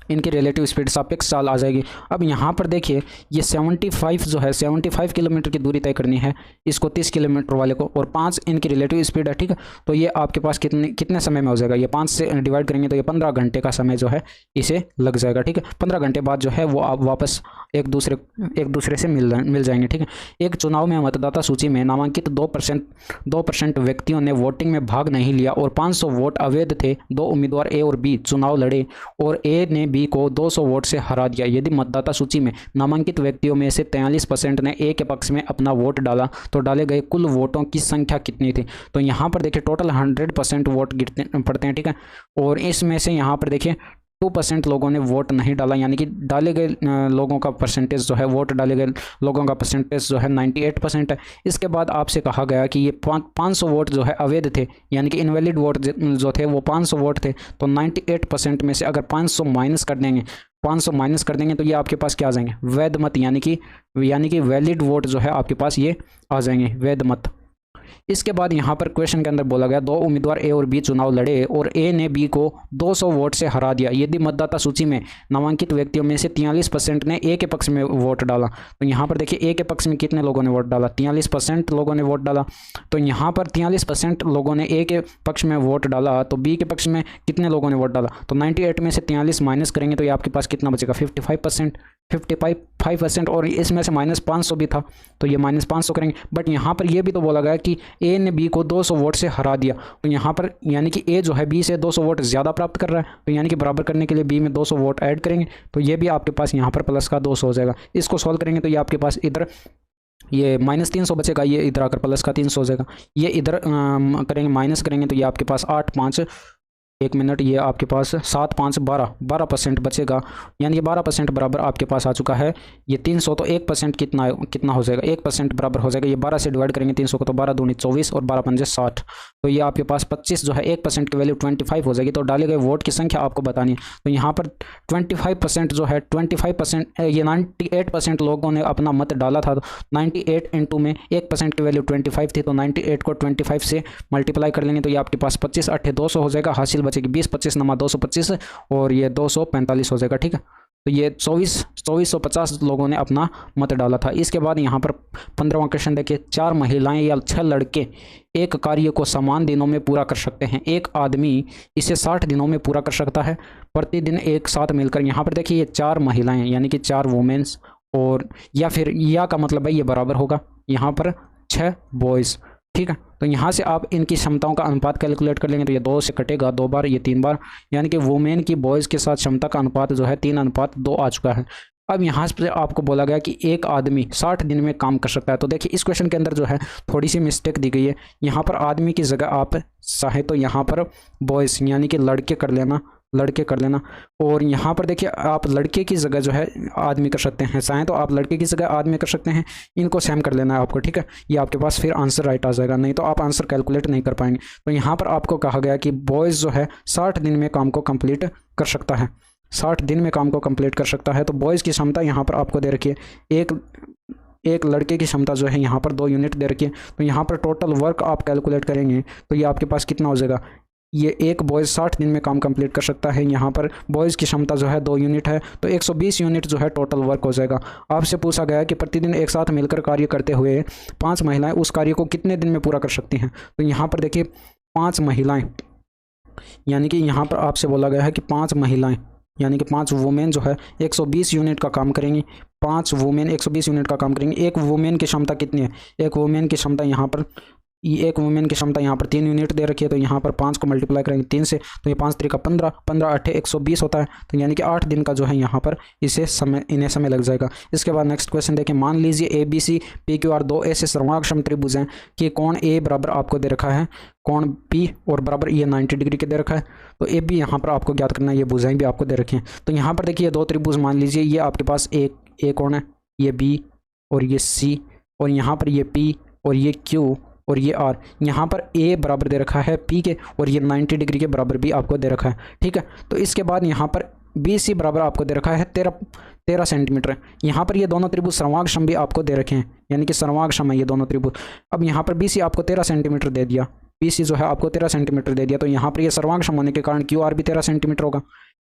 A: इनकी रिलेटिव स्पीड सापेक्ष चाल आ जाएगी। अब यहाँ पर देखिए ये 75 जो है 75 किलोमीटर की दूरी तय करनी है इसको 30 किलोमीटर वाले को, और 5 इनकी रिलेटिव स्पीड है, ठीक है। तो ये आपके पास कितने समय में हो जाएगा? ये 5 से डिवाइड करेंगे तो ये 15 घंटे का समय जो है इसे लग जाएगा, ठीक है। 15 घंटे बाद जो है वो आप वापस एक दूसरे से मिल जाएंगे, ठीक है। एक चुनाव में मतदाता सूची में नामांकित 2% व्यक्तियों ने वोटिंग में भाग नहीं लिया और 500 वोट अवैध थे। 2 उम्मीदवार ए और बी चुनाव लड़े और ए ने बी को 200 वोट से हरा दिया। यदि मतदाता सूची में नामांकित व्यक्तियों में से 43% ने ए के पक्ष में अपना वोट डाला तो डाले गए कुल वोटों की संख्या कितनी थी? तो यहाँ पर देखिए टोटल 100% वोट पड़ते हैं, ठीक है, और इसमें से यहाँ पर देखिए 2% लोगों ने वोट नहीं डाला, यानी कि डाले गए लोगों का परसेंटेज जो है, वोट डाले गए लोगों का परसेंटेज जो है 98% है। इसके बाद आपसे कहा गया कि ये 500 वोट जो है अवैध थे, यानी कि इनवैलिड वोट जो थे वो 500 वोट थे। तो 98% में से अगर 500 माइनस कर देंगे तो ये आपके पास क्या आ जाएंगे? वैध मत, यानी कि वैलिड वोट जो है आपके पास ये आ जाएंगे, वैध मत। इसके बाद यहाँ पर क्वेश्चन के अंदर बोला गया 2 उम्मीदवार ए और बी चुनाव लड़े और ए ने बी को 200 वोट से हरा दिया। यदि मतदाता सूची में नामांकित व्यक्तियों में से 43% ने ए के पक्ष में वोट डाला तो यहाँ पर देखिए ए के पक्ष में कितने लोगों ने वोट डाला? 43% लोगों ने वोट डाला। तो यहाँ पर 43% लोगों ने ए के पक्ष में वोट डाला तो बी के पक्ष में कितने लोगों ने वोट डाला? तो 98 में से 43 माइनस करेंगे तो ये आपके पास कितना बचेगा? 55% और इसमें से -500 भी था तो ये -500 करेंगे। बट यहाँ पर ये भी तो बोला गया कि ए ने बी को 200 वोट से हरा दिया, तो यहाँ पर यानी कि ए जो है बी से 200 वोट ज़्यादा प्राप्त कर रहा है, तो यानी कि बराबर करने के लिए बी में 200 वोट ऐड करेंगे तो ये भी आपके पास यहाँ पर प्लस का 200 हो जाएगा। इसको सॉल्व करेंगे तो ये आपके पास इधर ये -300 बचेगा, ये इधर आकर प्लस का 300 हो जाएगा। ये इधर करेंगे माइनस करेंगे तो ये आपके पास 8 5 1 मिनट, ये आपके पास 7 5 12% बचेगा, यानी कि 12% बराबर आपके पास आ चुका है। ये 300 तो 1% कितना हो जाएगा? 1% बराबर हो जाएगा। ये 12 से डिवाइड करेंगे 300 को तो 12 दूनी 24 और 12 पंजे 60, तो ये आपके पास 25 जो है 1% की वैल्यू 25 हो जाएगी। तो डाले गए वोट की संख्या आपको बतानी है। तो यहाँ पर 25% जो है 25% ये 98% लोगों ने अपना मत डाला था, तो 98 इंटू में 1% की वैल्यू 25 थी तो 98 को 25 से मल्टीप्लाई कर लेंगे तो ये आपके पास 25 8 200 हो जाएगा। हासिल बचेगी 20 25 नमा 225 और ये 245 हो जाएगा, ठीक है। तो ये 2450 लोगों ने अपना मत डाला था। इसके बाद यहाँ पर 15वां क्वेश्चन देखिए, 4 महिलाएं या 6 लड़के एक कार्य को समान दिनों में पूरा कर सकते हैं। एक आदमी इसे 60 दिनों में पूरा कर सकता है प्रतिदिन एक साथ मिलकर। यहाँ पर देखिए ये 4 महिलाएं यानी कि 4 वुमेन्स और या फिर या का मतलब है ये बराबर होगा यहाँ पर 6 बॉयज़, ठीक है। तो यहाँ से आप इनकी क्षमताओं का अनुपात कैलकुलेट कर लेंगे तो ये 2 से कटेगा 2 बार, ये 3 बार, यानी कि वुमेन की बॉयज़ के साथ क्षमता का अनुपात जो है 3:2 आ चुका है। अब यहाँ से आपको बोला गया कि एक आदमी 60 दिन में काम कर सकता है। तो देखिए इस क्वेश्चन के अंदर जो है थोड़ी सी मिस्टेक दी गई है। यहाँ पर आदमी की जगह आप चाहे तो यहाँ पर बॉयज़ यानी कि लड़के कर लेना और यहाँ पर देखिए आप लड़के की जगह जो है आदमी कर सकते हैं, चाहे तो आप लड़के की जगह आदमी कर सकते हैं। इनको सेम कर लेना है आपको, ठीक है। ये आपके पास फिर आंसर राइट आ जाएगा, नहीं तो आप आंसर कैलकुलेट नहीं कर पाएंगे। तो यहाँ पर आपको कहा गया कि बॉयज़ जो है 60 दिन में काम को कंप्लीट कर सकता है, 60 दिन में काम को कंप्लीट कर सकता है। तो बॉयज़ की क्षमता यहाँ पर आपको दे रखी है, एक लड़के की क्षमता जो है यहाँ पर 2 यूनिट दे रखी है। तो यहाँ पर टोटल वर्क आप कैलकुलेट करेंगे तो ये आपके पास कितना हो जाएगा? ये एक बॉयज़ 60 दिन में काम कंप्लीट कर सकता है। यहाँ पर बॉयज़ की क्षमता जो है 2 यूनिट है, तो 120 यूनिट जो है टोटल वर्क हो जाएगा। आपसे पूछा गया कि प्रतिदिन एक साथ मिलकर कार्य करते हुए 5 महिलाएं उस कार्य को कितने दिन में पूरा कर सकती हैं। तो यहाँ पर देखिए 5 महिलाएं, यानी कि यहाँ पर आपसे बोला गया है कि 5 महिलाएं यानी कि 5 वुमेन जो है 120 यूनिट का काम करेंगी। 5 वुमेन 120 यूनिट का काम करेंगी। एक वुमेन की क्षमता कितनी है? एक वुमेन की क्षमता यहाँ पर 3 यूनिट दे रखी है, तो यहाँ पर 5 को मल्टीप्लाई करेंगे 3 से, तो ये 5 3 का 15, 15 8 120 होता है। तो यानी कि 8 दिन का जो है यहाँ पर इन्हें समय लग जाएगा। इसके बाद नेक्स्ट क्वेश्चन देखिए, मान लीजिए ABC PQR 2 ऐसे सर्वाक्षम त्रिभुज हैं कि कोण A बराबर आपको दे रखा है, कोण P और बराबर ये 90 डिग्री के दे रखा है। तो AB यहाँ पर आपको ज्ञात करना है, ये भुजाएं भी आपको दे रखी हैं। तो यहाँ पर देखिए 2 त्रिभुज मान लीजिए, ये आपके पास एक कोण है, ये B और ये C, और यहाँ पर ये P और ये Q और ये R। यहाँ पर A बराबर दे रखा है P के, और ये 90 डिग्री के बराबर भी आपको दे रखा है, ठीक है। तो इसके बाद यहाँ पर BC बराबर आपको दे रखा है 13 सेंटीमीटर। यहाँ पर ये दोनों त्रिभुज सर्वांगसम भी आपको दे रखे हैं, यानी कि सर्वांगसम है ये दोनों त्रिभुज। अब यहाँ पर BC आपको 13 सेंटीमीटर दे दिया, BC जो है आपको 13 सेंटीमीटर दे दिया, तो यहाँ पर ये सर्वांगसम होने के कारण QR भी 13 सेंटीमीटर होगा।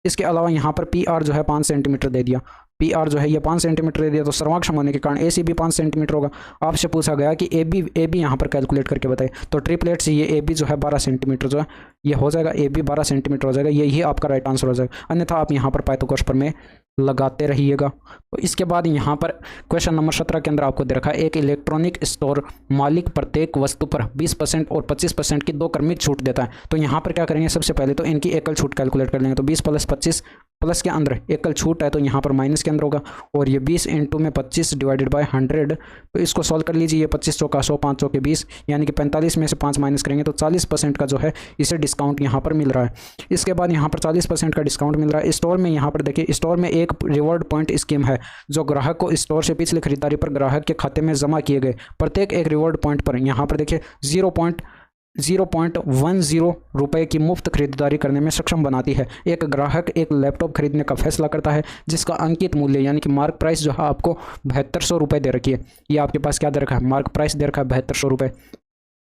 A: इसके अलावा यहाँ पर PR जो है 5 सेंटीमीटर दे दिया, PR जो है ये 5 सेंटीमीटर दे दिया, तो सर्वांगसम होने के कारण AC भी 5 सेंटीमीटर होगा। आपसे पूछा गया कि AB यहाँ पर कैलकुलेट करके बताइए, तो ट्रिपलेट से ये AB जो है 12 सेंटीमीटर जो है ये हो जाएगा, AB 12 सेंटीमीटर हो जाएगा, यही आपका राइट आंसर हो जाएगा। अन्यथा आप यहाँ पर पाइथागोरस प्रमेय लगाते रहिएगा। तो इसके बाद यहाँ पर क्वेश्चन नंबर 17 के अंदर आपको दे रखा है, एक इलेक्ट्रॉनिक स्टोर मालिक प्रत्येक वस्तु पर 20% और 25% की 2 क्रमिक छूट देता है। तो यहाँ पर क्या करेंगे, सबसे पहले तो इनकी एकल छूट कैलकुलेट कर लेंगे। तो 20 + 25 प्लस के अंदर एकल छूट है, तो यहाँ पर माइनस के अंदर होगा, और ये 20 × में 25 डिवाइडेड बाय 100। तो इसको सॉल्व कर लीजिए, ये 25 चौका 100, 5 चौके 20, यानी कि 45 में से 5 माइनस करेंगे तो 40% का जो है इसे डिस्काउंट यहाँ पर मिल रहा है। इसके बाद यहाँ पर 40% का डिस्काउंट मिल रहा है। स्टोर में यहाँ पर देखिए, स्टोर में एक रिवॉर्ड पॉइंट स्कीम है, जो ग्राहक को स्टोर से पिछली खरीदारी पर ग्राहक के खाते में जमा किए गए प्रत्येक एक रिवॉर्ड पॉइंट पर यहाँ पर देखिए 0.10 रुपये की मुफ्त खरीदारी करने में सक्षम बनाती है। एक ग्राहक एक लैपटॉप खरीदने का फैसला करता है जिसका अंकित मूल्य यानी कि मार्क प्राइस जो है आपको 7200 रुपये दे रखी है। ये आपके पास क्या दे रखा है, मार्क प्राइस दे रखा है 7200 रुपये,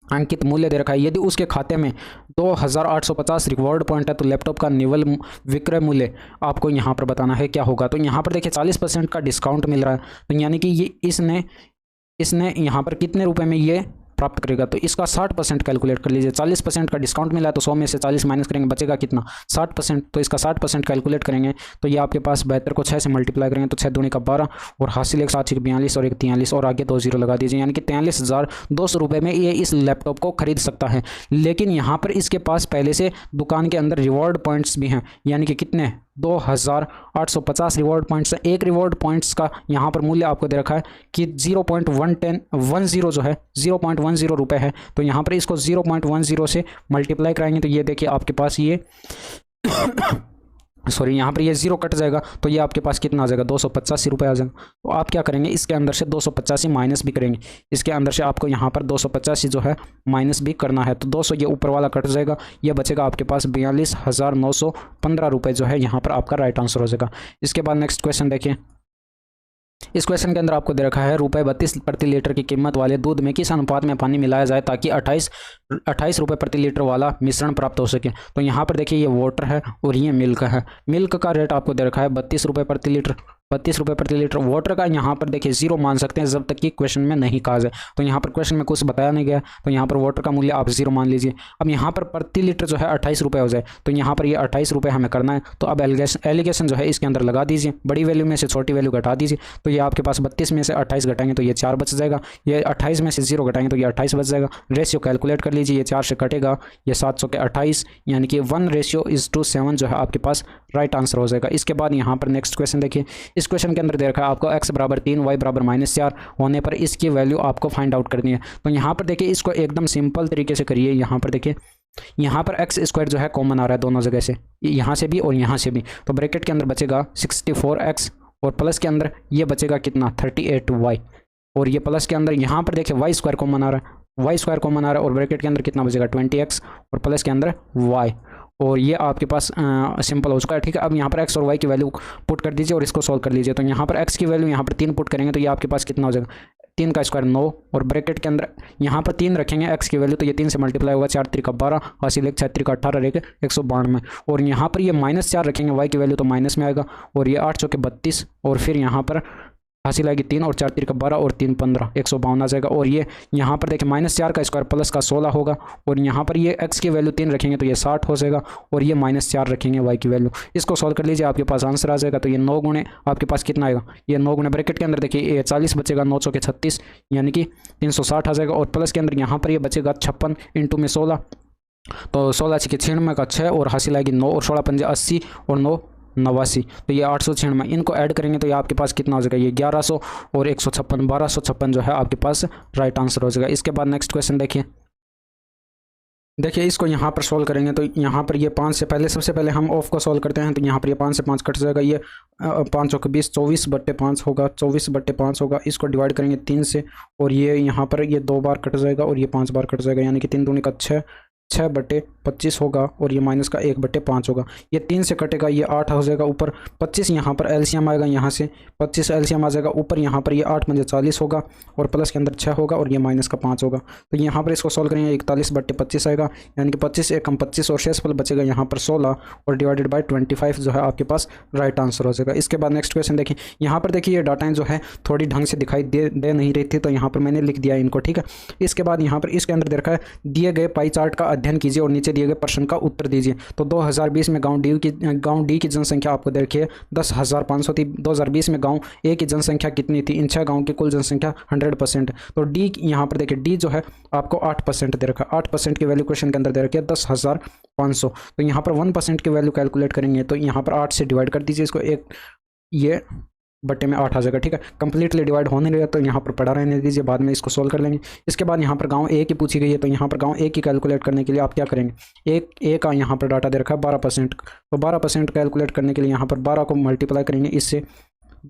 A: अंकित मूल्य दे रखा है। यदि उसके खाते में 2850 रिवॉर्ड पॉइंट है तो लैपटॉप का निवल विक्रय मूल्य आपको यहाँ पर बताना है क्या होगा। तो यहाँ पर देखिए 40% का डिस्काउंट मिल रहा है, तो यानी कि ये इसने यहाँ पर कितने रुपए में ये प्राप्त करेगा, तो इसका 60% कैलकुलेट कर लीजिए। 40% का डिस्काउंट मिला है, तो 100 में से 40 माइनस करेंगे, बचेगा कितना 60%, तो इसका 60% कैलकुलेट करेंगे तो ये आपके पास 72 को 6 से मल्टीप्लाई करेंगे तो 6 दूनी का 12, और हासिल एक 7 42 और एक 43, और आगे 2 जीरो लगा दीजिए, यानी कि 43,200 रुपये में ये इस लैपटॉप को खरीद सकता है। लेकिन यहाँ पर इसके पास पहले से दुकान के अंदर रिवॉर्ड पॉइंट्स भी हैं, यानी कि कितने 2850 रिवॉर्ड पॉइंट्स हैं। एक रिवॉर्ड पॉइंट्स का यहाँ पर मूल्य आपको दे रखा है कि 0.10 जो है 0.10 रुपये है, तो यहाँ पर इसको 0.10 से मल्टीप्लाई कराएंगे तो ये देखिए आपके पास ये सॉरी यहाँ पर ये 0 कट जाएगा, तो ये आपके पास कितना आ जाएगा 285 रुपये आ जाएगा। तो आप क्या करेंगे, इसके अंदर से 285 माइनस भी करेंगे, इसके अंदर से आपको यहाँ पर 285 जो है माइनस भी करना है, तो 200 ये ऊपर वाला कट जाएगा, ये बचेगा आपके पास 42,915 रुपये जो है यहाँ पर आपका राइट आंसर हो जाएगा। इसके बाद नेक्स्ट क्वेश्चन देखिए, इस क्वेश्चन के अंदर आपको दे रखा है ₹32 प्रति लीटर की कीमत वाले दूध में किस अनुपात में पानी मिलाया जाए ताकि 28 रुपये प्रति लीटर वाला मिश्रण प्राप्त हो सके। तो यहाँ पर देखिए ये वाटर है और ये मिल्क है। मिल्क का रेट आपको दे रखा है 32 रुपये प्रति लीटर, 32 रुपये प्रति लीटर। वाटर का यहाँ पर देखिए 0 मान सकते हैं जब तक कि क्वेश्चन में नहीं कहा जाए, तो यहाँ पर क्वेश्चन में कुछ बताया नहीं गया, तो यहाँ पर वाटर का मूल्य आप 0 मान लीजिए। अब यहाँ पर प्रति लीटर जो है 28 रुपये हो जाए, तो यहाँ पर ये 28 रुपये हमें करना है, तो अब एलिगेशन जो है इसके अंदर लगा दीजिए, बड़ी वैल्यू में से छोटी वैल्यू घटा दीजिए, तो ये आपके पास 32 में से 28 घटाएंगे तो ये 4 बच जाएगा, ये 28 में से 0 घटाएंगे तो ये 28 बच जाएगा। रेशियो कैलकुलेट कर लीजिए, ये 4 से कटेगा, ये 700 के 28, यानी कि 1:7 जो है आपके पास राइट आंसर हो जाएगा। इसके बाद यहाँ पर नेक्स्ट क्वेश्चन देखिए, इस क्वेश्चन के अंदर दे रखा है आपको x = 3 y = -4 होने पर इसकी वैल्यू आपको फाइंड आउट करनी है। तो यहाँ पर देखिए इसको एकदम सिंपल तरीके से करिए। यहाँ पर देखिए, यहाँ पर x² जो है कॉमन आ रहा है दोनों जगह से, यहाँ से भी और यहाँ से भी, तो ब्रैकेट के अंदर बचेगा 64x और प्लस के अंदर ये बचेगा कितना 38y, और ये प्लस के अंदर यहाँ पर देखिए y² कॉमन आ रहा है, y² कॉमन आ रहा है, और ब्रैकेट के अंदर कितना बचेगा 20x और प्लस के अंदर y, और ये आपके पास सिंपल हो चुका है। ठीक है, अब यहाँ पर x और y की वैल्यू पुट कर दीजिए और इसको सॉल्व कर लीजिए। तो यहाँ पर x की वैल्यू यहाँ पर 3 पुट करेंगे तो ये आपके पास कितना हो जाएगा 3 का स्क्वायर 9 और ब्रैकेट के अंदर यहाँ पर 3 रखेंगे x की वैल्यू, तो ये 3 से मल्टीप्लाई होगा, 4 3 का 12 हासिल 1 6 3 का 18 रहेगा 192। और यहाँ पर ये -4 रखेंगे y की वैल्यू, तो माइनस में आएगा। और ये 8 चौके 32 और फिर यहाँ पर हासिल आएगी 3 और 4 3 का 12 और 3 15 152 आ जाएगा। और ये यहाँ पर देखिए -4 का स्क्वायर प्लस का 16 होगा। और यहाँ पर ये x की वैल्यू 3 रखेंगे तो ये 60 हो जाएगा। और ये -4 रखेंगे y की वैल्यू। इसको सॉल्व कर लीजिए, आपके पास आंसर आ जाएगा। तो ये 9 गुणे आपके पास कितना आएगा, ये 9 गुणे ब्रैकेट के अंदर देखिए ये 40 बचेगा, 9 चौके 36 यानी कि 360 आ जाएगा। और प्लस के अंदर यहाँ पर ये बचेगा 56 इंटू में 16, तो 16 छिके 96 का 6 और हासिल आएगी 9 और 16 पंजे 80 और 9 89, तो ये 896। इनको ऐड करेंगे तो ये आपके पास कितना हो जाएगा, ये 1100 और 156 1256 जो है आपके पास राइट आंसर हो जाएगा। इसके बाद नेक्स्ट क्वेश्चन देखिए इसको यहाँ पर सोल्व करेंगे तो यहाँ पर ये 5 से पहले सबसे पहले हम ऑफ को सोल्व करते हैं। तो यहाँ पर ये 5 से 5 कट जाएगा, ये 5 चौके 20 24/5 होगा, 24/5 होगा। इसको डिवाइड करेंगे 3 से और ये यहाँ पर ये 2 बार कट जाएगा और ये 5 बार कट जाएगा, यानी कि 3 दूनी का 6 6/25 होगा और ये माइनस का 1/5 होगा। ये 3 से कटेगा, ये 8 हो जाएगा। ऊपर 25 यहाँ पर एलसीएम आएगा, यहाँ से 25 एलसीएम आ जाएगा। ऊपर यहाँ पर ये 8 पंजे 40 होगा और प्लस के अंदर 6 होगा और ये माइनस का 5 होगा। तो यहाँ पर इसको सॉल्व करेंगे 41/25 आएगा, यानी कि 25 एक कम 25 और शेषफल बचेगा यहाँ पर 16 और डिवाइडेड बाई 25 जो है आपके पास राइट आंसर हो जाएगा। इसके बाद नेक्स्ट क्वेश्चन देखिए, यहाँ पर देखिए ये डाटाएं जो है थोड़ी ढंग से दिखाई दे नहीं रही थी, तो यहाँ पर मैंने लिख दिया इनको, ठीक है। इसके बाद यहाँ पर इसके अंदर देखा है दिए गए पाई चार्ट का अध्ययन कीजिए और नीचे दिए गए प्रश्न का उत्तर दीजिए। तो 2020 में गांव डी की जनसंख्या आपको देखिए 10,500 थी। 2020 में गांव ए की जनसंख्या कितनी थी, इन 6 गांव की कुल जनसंख्या 100%। तो डी यहाँ पर देखिए डी जो है आपको 8% दे रखा है, 8% की वैल्यू क्वेश्चन के अंदर दे रखी है 10,500। तो यहाँ पर 1% की वैल्यू कैलकुलेट करेंगे तो यहाँ पर 8 से डिवाइड कर दीजिए इसको, एक ये बट्टे में 8 आ जाएगा, ठीक है। कंप्लीटली डिवाइड होने लगा तो यहाँ पर पड़ा रहने दीजिए, बाद में इसको सोल्व कर लेंगे। इसके बाद यहाँ पर गांव ए की पूछी गई है, तो यहाँ पर गांव ए की कैलकुलेट करने के लिए आप क्या करेंगे, एक ए का यहाँ पर डाटा दे रखा है 12%, तो 12% कैलकुलेट करने के लिए यहाँ पर 12 को मल्टीप्लाई करेंगे इससे,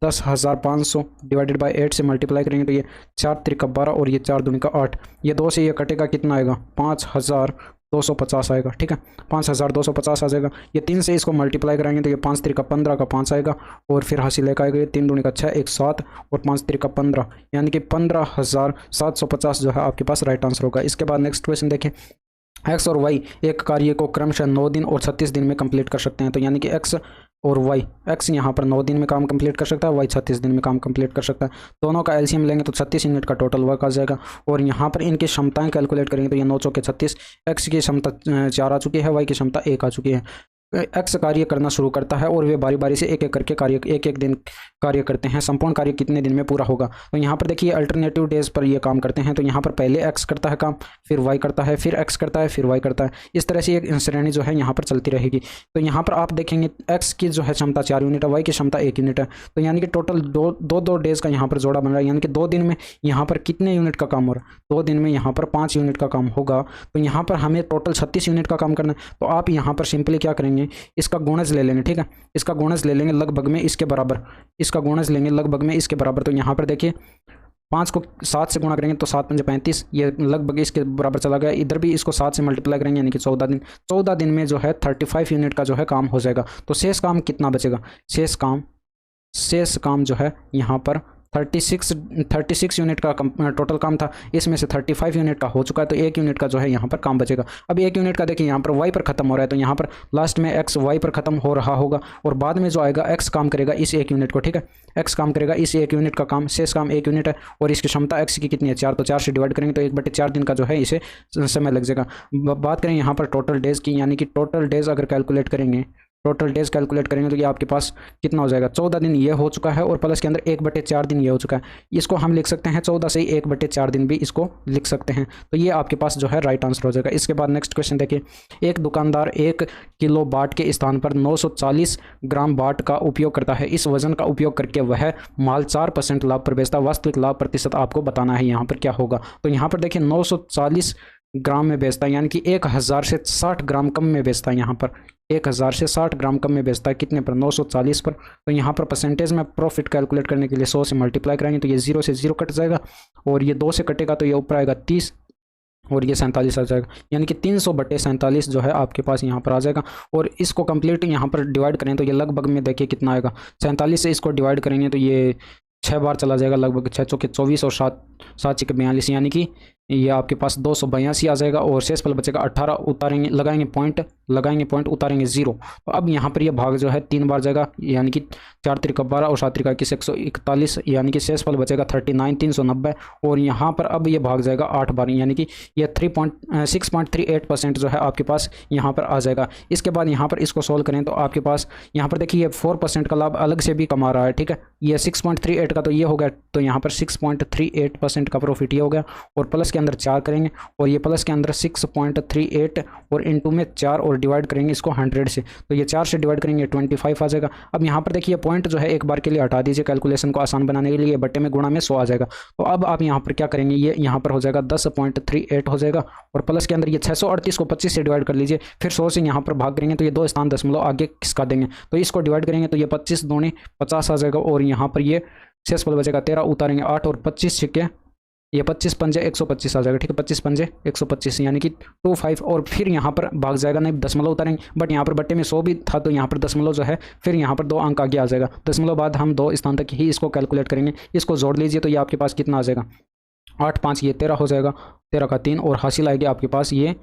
A: 10,500 डिवाइडेड बाई 8 से मल्टीप्लाई करेंगे तो ये 4 त्रिका 12 और ये 4 दूनी का 8, ये 2 से ये कटेगा कितना आएगा 5,250 आएगा, ठीक है। 5,250 आ जाएगा। ये 3 से इसको मल्टीप्लाई कराएंगे तो ये 5 त्रिका 15 का 5 आएगा और फिर हासिल एक आएगा, 3 दूनी का 6 1 7 और 5 त्रिका 15, यानी कि 15,750 जो है आपके पास राइट आंसर होगा। इसके बाद नेक्स्ट क्वेश्चन देखें, एक्स और वाई एक कार्य को क्रमशः 9 दिन और 36 दिन में कंप्लीट कर सकते हैं। तो यानी कि एक्स और वाई, एक्स यहाँ पर 9 दिन में काम कंप्लीट कर सकता है, वाई 36 दिन में काम कंप्लीट कर सकता है। दोनों का एलसीएम लेंगे तो 36 यूनिट का टोटल वर्क आ जाएगा। और यहाँ पर इनकी क्षमताएं कैलकुलेट करेंगे तो ये 9 चौके 36, एक्स की क्षमता 4 आ चुकी है, वाई की क्षमता 1 आ चुकी है। एक्स कार्य करना शुरू करता है और वे बारी बारी से एक एक करके कार्य एक दिन कार्य करते हैं। संपूर्ण कार्य कितने दिन में पूरा होगा, तो यहाँ पर देखिए अल्टरनेटिव डेज पर ये काम करते हैं। तो यहाँ पर पहले एक्स करता है काम, फिर वाई करता है, फिर एक्स करता है, फिर वाई करता है। इस तरह से एक श्रेणी जो है यहाँ पर चलती रहेगी। तो यहाँ पर आप देखेंगे एक्स की जो है क्षमता 4 यूनिट है, वाई की क्षमता 1 यूनिट है। तो यानी कि टोटल दो डेज का यहाँ पर जोड़ा बन रहा है, यानी कि 2 दिन में यहाँ पर कितने यूनिट का काम हो रहा है, 2 दिन में यहाँ पर 5 यूनिट का काम होगा। तो यहाँ पर हमें टोटल 36 यूनिट का काम करना है। तो आप यहाँ पर सिंपली क्या करेंगे, इसका गुणज ले लेंगे, ठीक है। इसका गुणज ले लेंगे लगभग में इसके बराबर, इसका गुणज लेंगे लगभग में इसके बराबर। तो यहाँ पर देखिए 5 को 7 से गुणा करेंगे तो 7 पंजे 35, ये लगभग इसके बराबर चला गया। इधर भी इसको 7 से मल्टीप्लाई करेंगे यानी कि 14 दिन में जो है 35 यूनिट का जो है काम हो जाएगा। तो शेष काम कितना बचेगा, शेष काम जो है यहाँ पर 36 यूनिट का टोटल काम था, इसमें से 35 यूनिट का हो चुका है। तो 1 यूनिट का जो है यहाँ पर काम बचेगा। अब 1 यूनिट का देखिए यहाँ पर वाई पर खत्म हो रहा है, तो यहाँ पर लास्ट में एक्स वाई पर खत्म हो रहा होगा और बाद में जो आएगा एक्स काम करेगा इस 1 यूनिट को, ठीक है। एक्स काम करेगा इस 1 यूनिट का काम, शेष काम 1 यूनिट है और इसकी क्षमता एक्स की कितनी है 4, तो 4 से डिवाइड करेंगे तो 1/4 दिन का जो है इसे समय लग जाएगा। बात करें यहाँ पर टोटल डेज की, यानी कि टोटल डेज अगर कैलकुलेट करेंगे, टोटल डेज कैलकुलेट करेंगे तो ये आपके पास कितना हो जाएगा, 14 दिन ये हो चुका है और प्लस के अंदर 1/4 दिन ये हो चुका है। इसको हम लिख सकते हैं 14 से 1/4 दिन भी इसको लिख सकते हैं। तो ये आपके पास जो है राइट आंसर हो जाएगा। इसके बाद नेक्स्ट क्वेश्चन देखिए, एक दुकानदार 1 किलो बाट के स्थान पर 940 ग्राम बाट का उपयोग करता है। इस वजन का उपयोग करके वह माल 4% लाभ पर बेचता है। वास्तविक लाभ प्रतिशत आपको बताना है, यहाँ पर क्या होगा। तो यहाँ पर देखिए 940 ग्राम में बेचता है, यानी कि 1000 से 60 ग्राम कम में बेचता है। यहाँ पर 1000 से 60 ग्राम कम में बेचता है, कितने पर, 940 पर। तो यहाँ पर परसेंटेज में प्रॉफिट कैलकुलेट करने के लिए 100 से मल्टीप्लाई कराएंगे तो ये 0 से 0 कट जाएगा और ये 2 से कटेगा तो ये ऊपर आएगा 30 और ये 47 आ जाएगा, यानी कि 300/47 जो है आपके पास यहाँ पर आ जाएगा। और इसको कंप्लीट यहाँ पर डिवाइड करें तो ये लगभग में देखिए कितना आएगा, 47 से इसको डिवाइड करेंगे तो ये 6 बार चला जाएगा, लगभग 6 चौके 24 और 7 7 छक्के 42, यानी कि ये आपके पास 282 आ जाएगा। और शेषफल बचेगा 18, उतारेंगे लगाएंगे पॉइंट उतारेंगे 0। तो अब यहाँ पर ये भाग जो है 3 बार जाएगा, यानी कि 4 त्रिका 12 और 7 त्रिका 21 141, यानी कि शेषफल बचेगा 39 390। और यहाँ पर अब ये भाग जाएगा 8 बार, यानी कि ये 6.38% जो है आपके पास यहाँ पर आ जाएगा। इसके बाद यहाँ पर इसको सोल्व करें तो आपके पास यहाँ पर देखिए ये 4% का लाभ अलग से भी कमा रहा है, ठीक है। ये 6.38 का तो ये हो गया, तो यहाँ पर 6.38% का प्रॉफिट ये हो गया। और प्लस के अंदर 4 करेंगे और ये प्लस के अंदर 6.38 और इनटू में 4 और डिवाइड करेंगे इसको 100 से, तो ये 4 से डिवाइड करेंगे 25 आ जाएगा। अब यहाँ पर देखिए पॉइंट जो है एक बार के लिए हटा दीजिए, कैलकुलेशन को आसान बनाने के लिए बट्टे में गुणा में 100 आ जाएगा। तो अब आप यहाँ पर क्या करेंगे, ये यहाँ पर हो जाएगा 10.38 हो जाएगा। और प्लस के अंदर ये 638 को 25 से डिवाइड कर लीजिए, फिर 100 से यहाँ पर भाग करेंगे तो ये 2 स्थान दशमलव आगे खिसका देंगे, तो इसको डिवाइड करेंगे तो ये 25 दूनी 50 आ जाएगा। और यहाँ पर ये शेषफल बचेगा 13, उतारेंगे 8 और 25 छिक्के, ये 25 पंजे 125 आ जाएगा, ठीक है। 25 पंजे 125 यानी कि 25। और फिर यहाँ पर भाग जाएगा, नहीं दशमलव उतारेंगे, बट यहाँ पर बट्टे में 100 भी था तो यहाँ पर दशमलव जो है फिर यहाँ पर 2 अंक आगे आ जाएगा। दशमलव बाद हम 2 स्थान तक ही इसको कैलकुलेट करेंगे, इसको जोड़ लीजिए तो ये आपके पास कितना आ जाएगा, 8 5 ये 13 हो जाएगा, 13 का 3 और हासिल आएगी आपके पास ये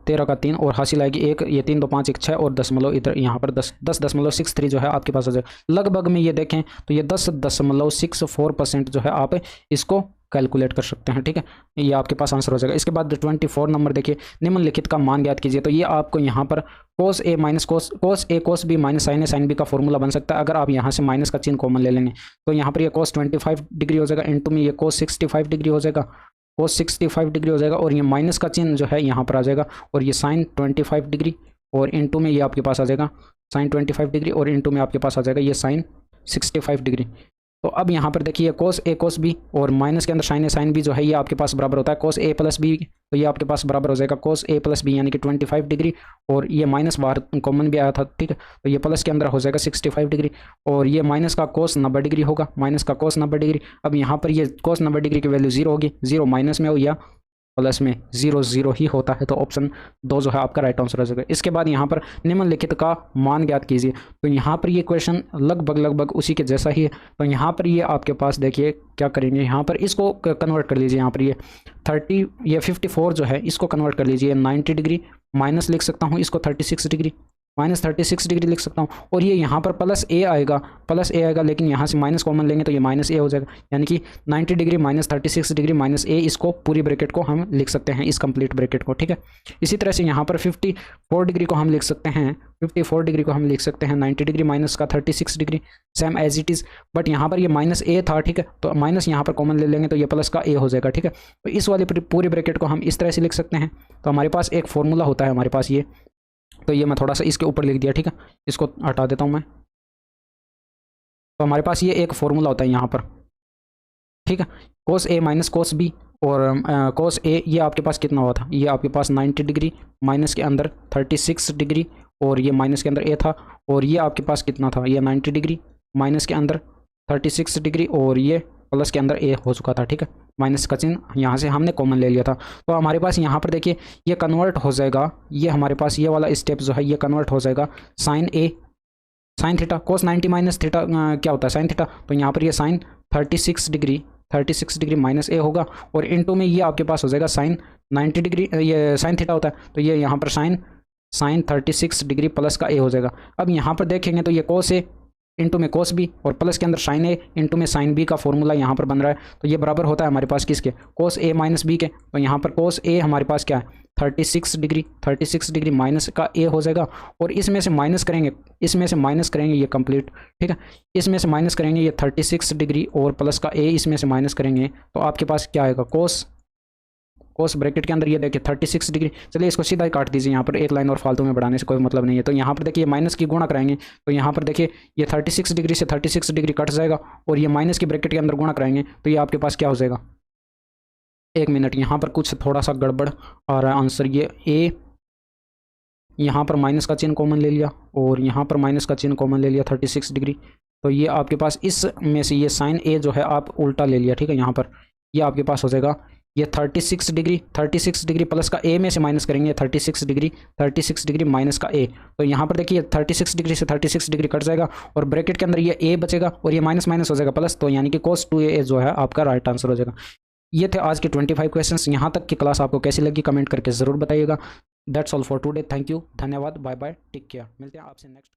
A: 13 का 3 और हासिल आएगी 1, ये 3 2 5 1 6 और दशमलव इधर यहाँ पर 10.63 जो है आपके पास आ जाएगा। लगभग में ये देखें तो ये 10.64% जो है आप इसको कैलकुलेट कर सकते हैं, ठीक है। ये आपके पास आंसर हो जाएगा। इसके बाद 24 नंबर देखिए, निम्नलिखित का मान ज्ञात कीजिए। तो ये आपको यहाँ पर cos a minus cos b minus sin b का फॉर्मूला बन सकता है। अगर आप यहाँ से माइनस का चिन्ह कॉमन ले लेंगे तो यहाँ पर ये cos 25 डिग्री हो जाएगा, इनटू में ये cos 65 डिग्री हो जाएगा, cos 65 डिग्री हो जाएगा। और ये माइनस का चिन्ह जो है यहाँ पर आ जाएगा, और ये sin 25 डिग्री और इनटू में ये आपके पास आ जाएगा sin 25 डिग्री और इनटू में आपके पास आ जाएगा ये sin 65 डिग्री। तो अब यहाँ पर देखिए cos a cos b और माइनस के अंदर sin b जो है ये आपके पास बराबर होता है cos a प्लस b, तो ये आपके पास बराबर हो जाएगा cos a प्लस b यानी कि 25 डिग्री। और ये माइनस बाहर कॉमन भी आया था, ठीक है, तो ये प्लस के अंदर हो जाएगा 65 डिग्री। और ये माइनस का cos 90 डिग्री होगा, माइनस का cos 90 डिग्री। अब यहाँ पर ये cos 90 डिग्री की वैल्यू 0 होगी, 0 माइनस में हो या प्लस में 0 0 ही होता है, तो ऑप्शन 2 जो है आपका राइट आंसर आ जाएगा। इसके बाद यहाँ पर निम्नलिखित का मान ज्ञात कीजिए। तो यहाँ पर ये क्वेश्चन लगभग उसी के जैसा ही है। तो यहाँ पर ये आपके पास देखिए क्या करेंगे, यहाँ पर इसको कन्वर्ट कर लीजिए। यहाँ पर ये 54 जो है इसको कन्वर्ट कर लीजिए 90 डिग्री, माइनस लिख सकता हूँ इसको 36 डिग्री, माइनस 36 डिग्री लिख सकता हूँ। और ये यहाँ पर प्लस ए आएगा, लेकिन यहाँ से माइनस कॉमन लेंगे तो ये माइनस ए हो जाएगा, यानी कि 90 डिग्री माइनस 36 डिग्री माइनस ए, इसको पूरी ब्रैकेट को हम लिख सकते हैं, इस कंप्लीट ब्रैकेट को, ठीक है। इसी तरह से यहाँ पर 54 डिग्री को हम लिख सकते हैं, 54 डिग्री को हम लिख सकते हैं 90 डिग्री माइनस का 36 degree, same as it is. But यहाँ पर ये माइनस ए था, ठीक है, तो माइनस यहाँ पर कॉमन ले लेंगे तो ये प्लस का ए हो जाएगा, ठीक है। तो इस वाली पूरी ब्रैकेट को हम इस तरह से लिख सकते हैं। तो हमारे पास एक फॉर्मूला होता है हमारे पास ये, तो ये मैं थोड़ा सा इसके ऊपर लिख दिया, ठीक है, इसको हटा देता हूँ मैं। तो हमारे पास ये एक फॉर्मूला होता है यहाँ पर, ठीक है, cos a minus cos b और cos a ये आपके पास कितना हुआ था, ये आपके पास 90 डिग्री माइनस के अंदर 36 डिग्री और ये माइनस के अंदर a था। और ये आपके पास कितना था, ये 90 डिग्री माइनस के अंदर 36 डिग्री और ये प्लस के अंदर ए हो चुका था, ठीक है। माइनस का चिन्ह यहाँ से हमने कॉमन ले लिया था। तो हमारे पास यहाँ पर देखिए ये कन्वर्ट हो जाएगा, ये हमारे पास ये वाला स्टेप जो है ये कन्वर्ट हो जाएगा sine a sine theta, cos 90 minus theta क्या होता है साइन थीटा, तो यहाँ पर ये साइन 36 डिग्री माइनस ए होगा। और इनटू में ये आपके पास हो जाएगा साइन 90 डिग्री, ये साइन थीटा होता है तो ये यहाँ पर साइन 36 डिग्री प्लस का ए हो जाएगा। अब यहाँ पर देखेंगे तो ये cos ए इंटू में cos बी और प्लस के अंदर साइन ए इंटू में साइन बी का फॉर्मूला यहाँ पर बन रहा है, तो ये बराबर होता है हमारे पास किसके, cos ए माइनस बी के। तो यहाँ पर cos ए हमारे पास क्या है 36 डिग्री माइनस का ए हो जाएगा। और इसमें से माइनस करेंगे ये कंप्लीट, ठीक है, इसमें से माइनस करेंगे ये 36 डिग्री और प्लस का ए इसमें से माइनस करेंगे तो आपके पास क्या आएगा cos ब्रैकेट के अंदर ये देखिए 36 डिग्री। चलिए इसको सीधा ही काट दीजिए, यहाँ पर एक लाइन और फालतू में बढ़ाने से कोई मतलब नहीं है। तो यहाँ पर देखिए माइनस की गुणा कराएंगे तो यहाँ पर देखिए ये 36 डिग्री से 36 डिग्री कट जाएगा और ये माइनस की ब्रैकेट के अंदर गुणा कराएंगे तो ये आपके पास क्या हो जाएगा, एक मिनट, यहाँ पर कुछ थोड़ा सा गड़बड़ आ रहा है आंसर। ये ए यहाँ पर माइनस का चिन्ह कॉमन ले लिया और यहाँ पर माइनस का चिन्ह कॉमन ले लिया 36 डिग्री, तो ये आपके पास इस में से ये साइन ए जो है आप उल्टा ले लिया, ठीक है। यहाँ पर ये आपके पास हो जाएगा ये 36 डिग्री, 36 डिग्री प्लस का ए में से माइनस करेंगे 36 डिग्री माइनस का ए, तो यहाँ पर देखिए 36 डिग्री से 36 डिग्री कट जाएगा और ब्रैकेट के अंदर ये ए बचेगा और ये माइनस माइनस हो जाएगा प्लस, तो यानी कि cos 2a जो है आपका राइट आंसर हो जाएगा। ये थे आज के 25 क्वेश्चंस। यहाँ तक की क्लास आपको कैसी लगी कमेंट करके ज़रूर बताइएगा। That's all for today, thank you, धन्यवाद, बाय बाय, टेक केयर, मिलते हैं आपसे नेक्स्ट।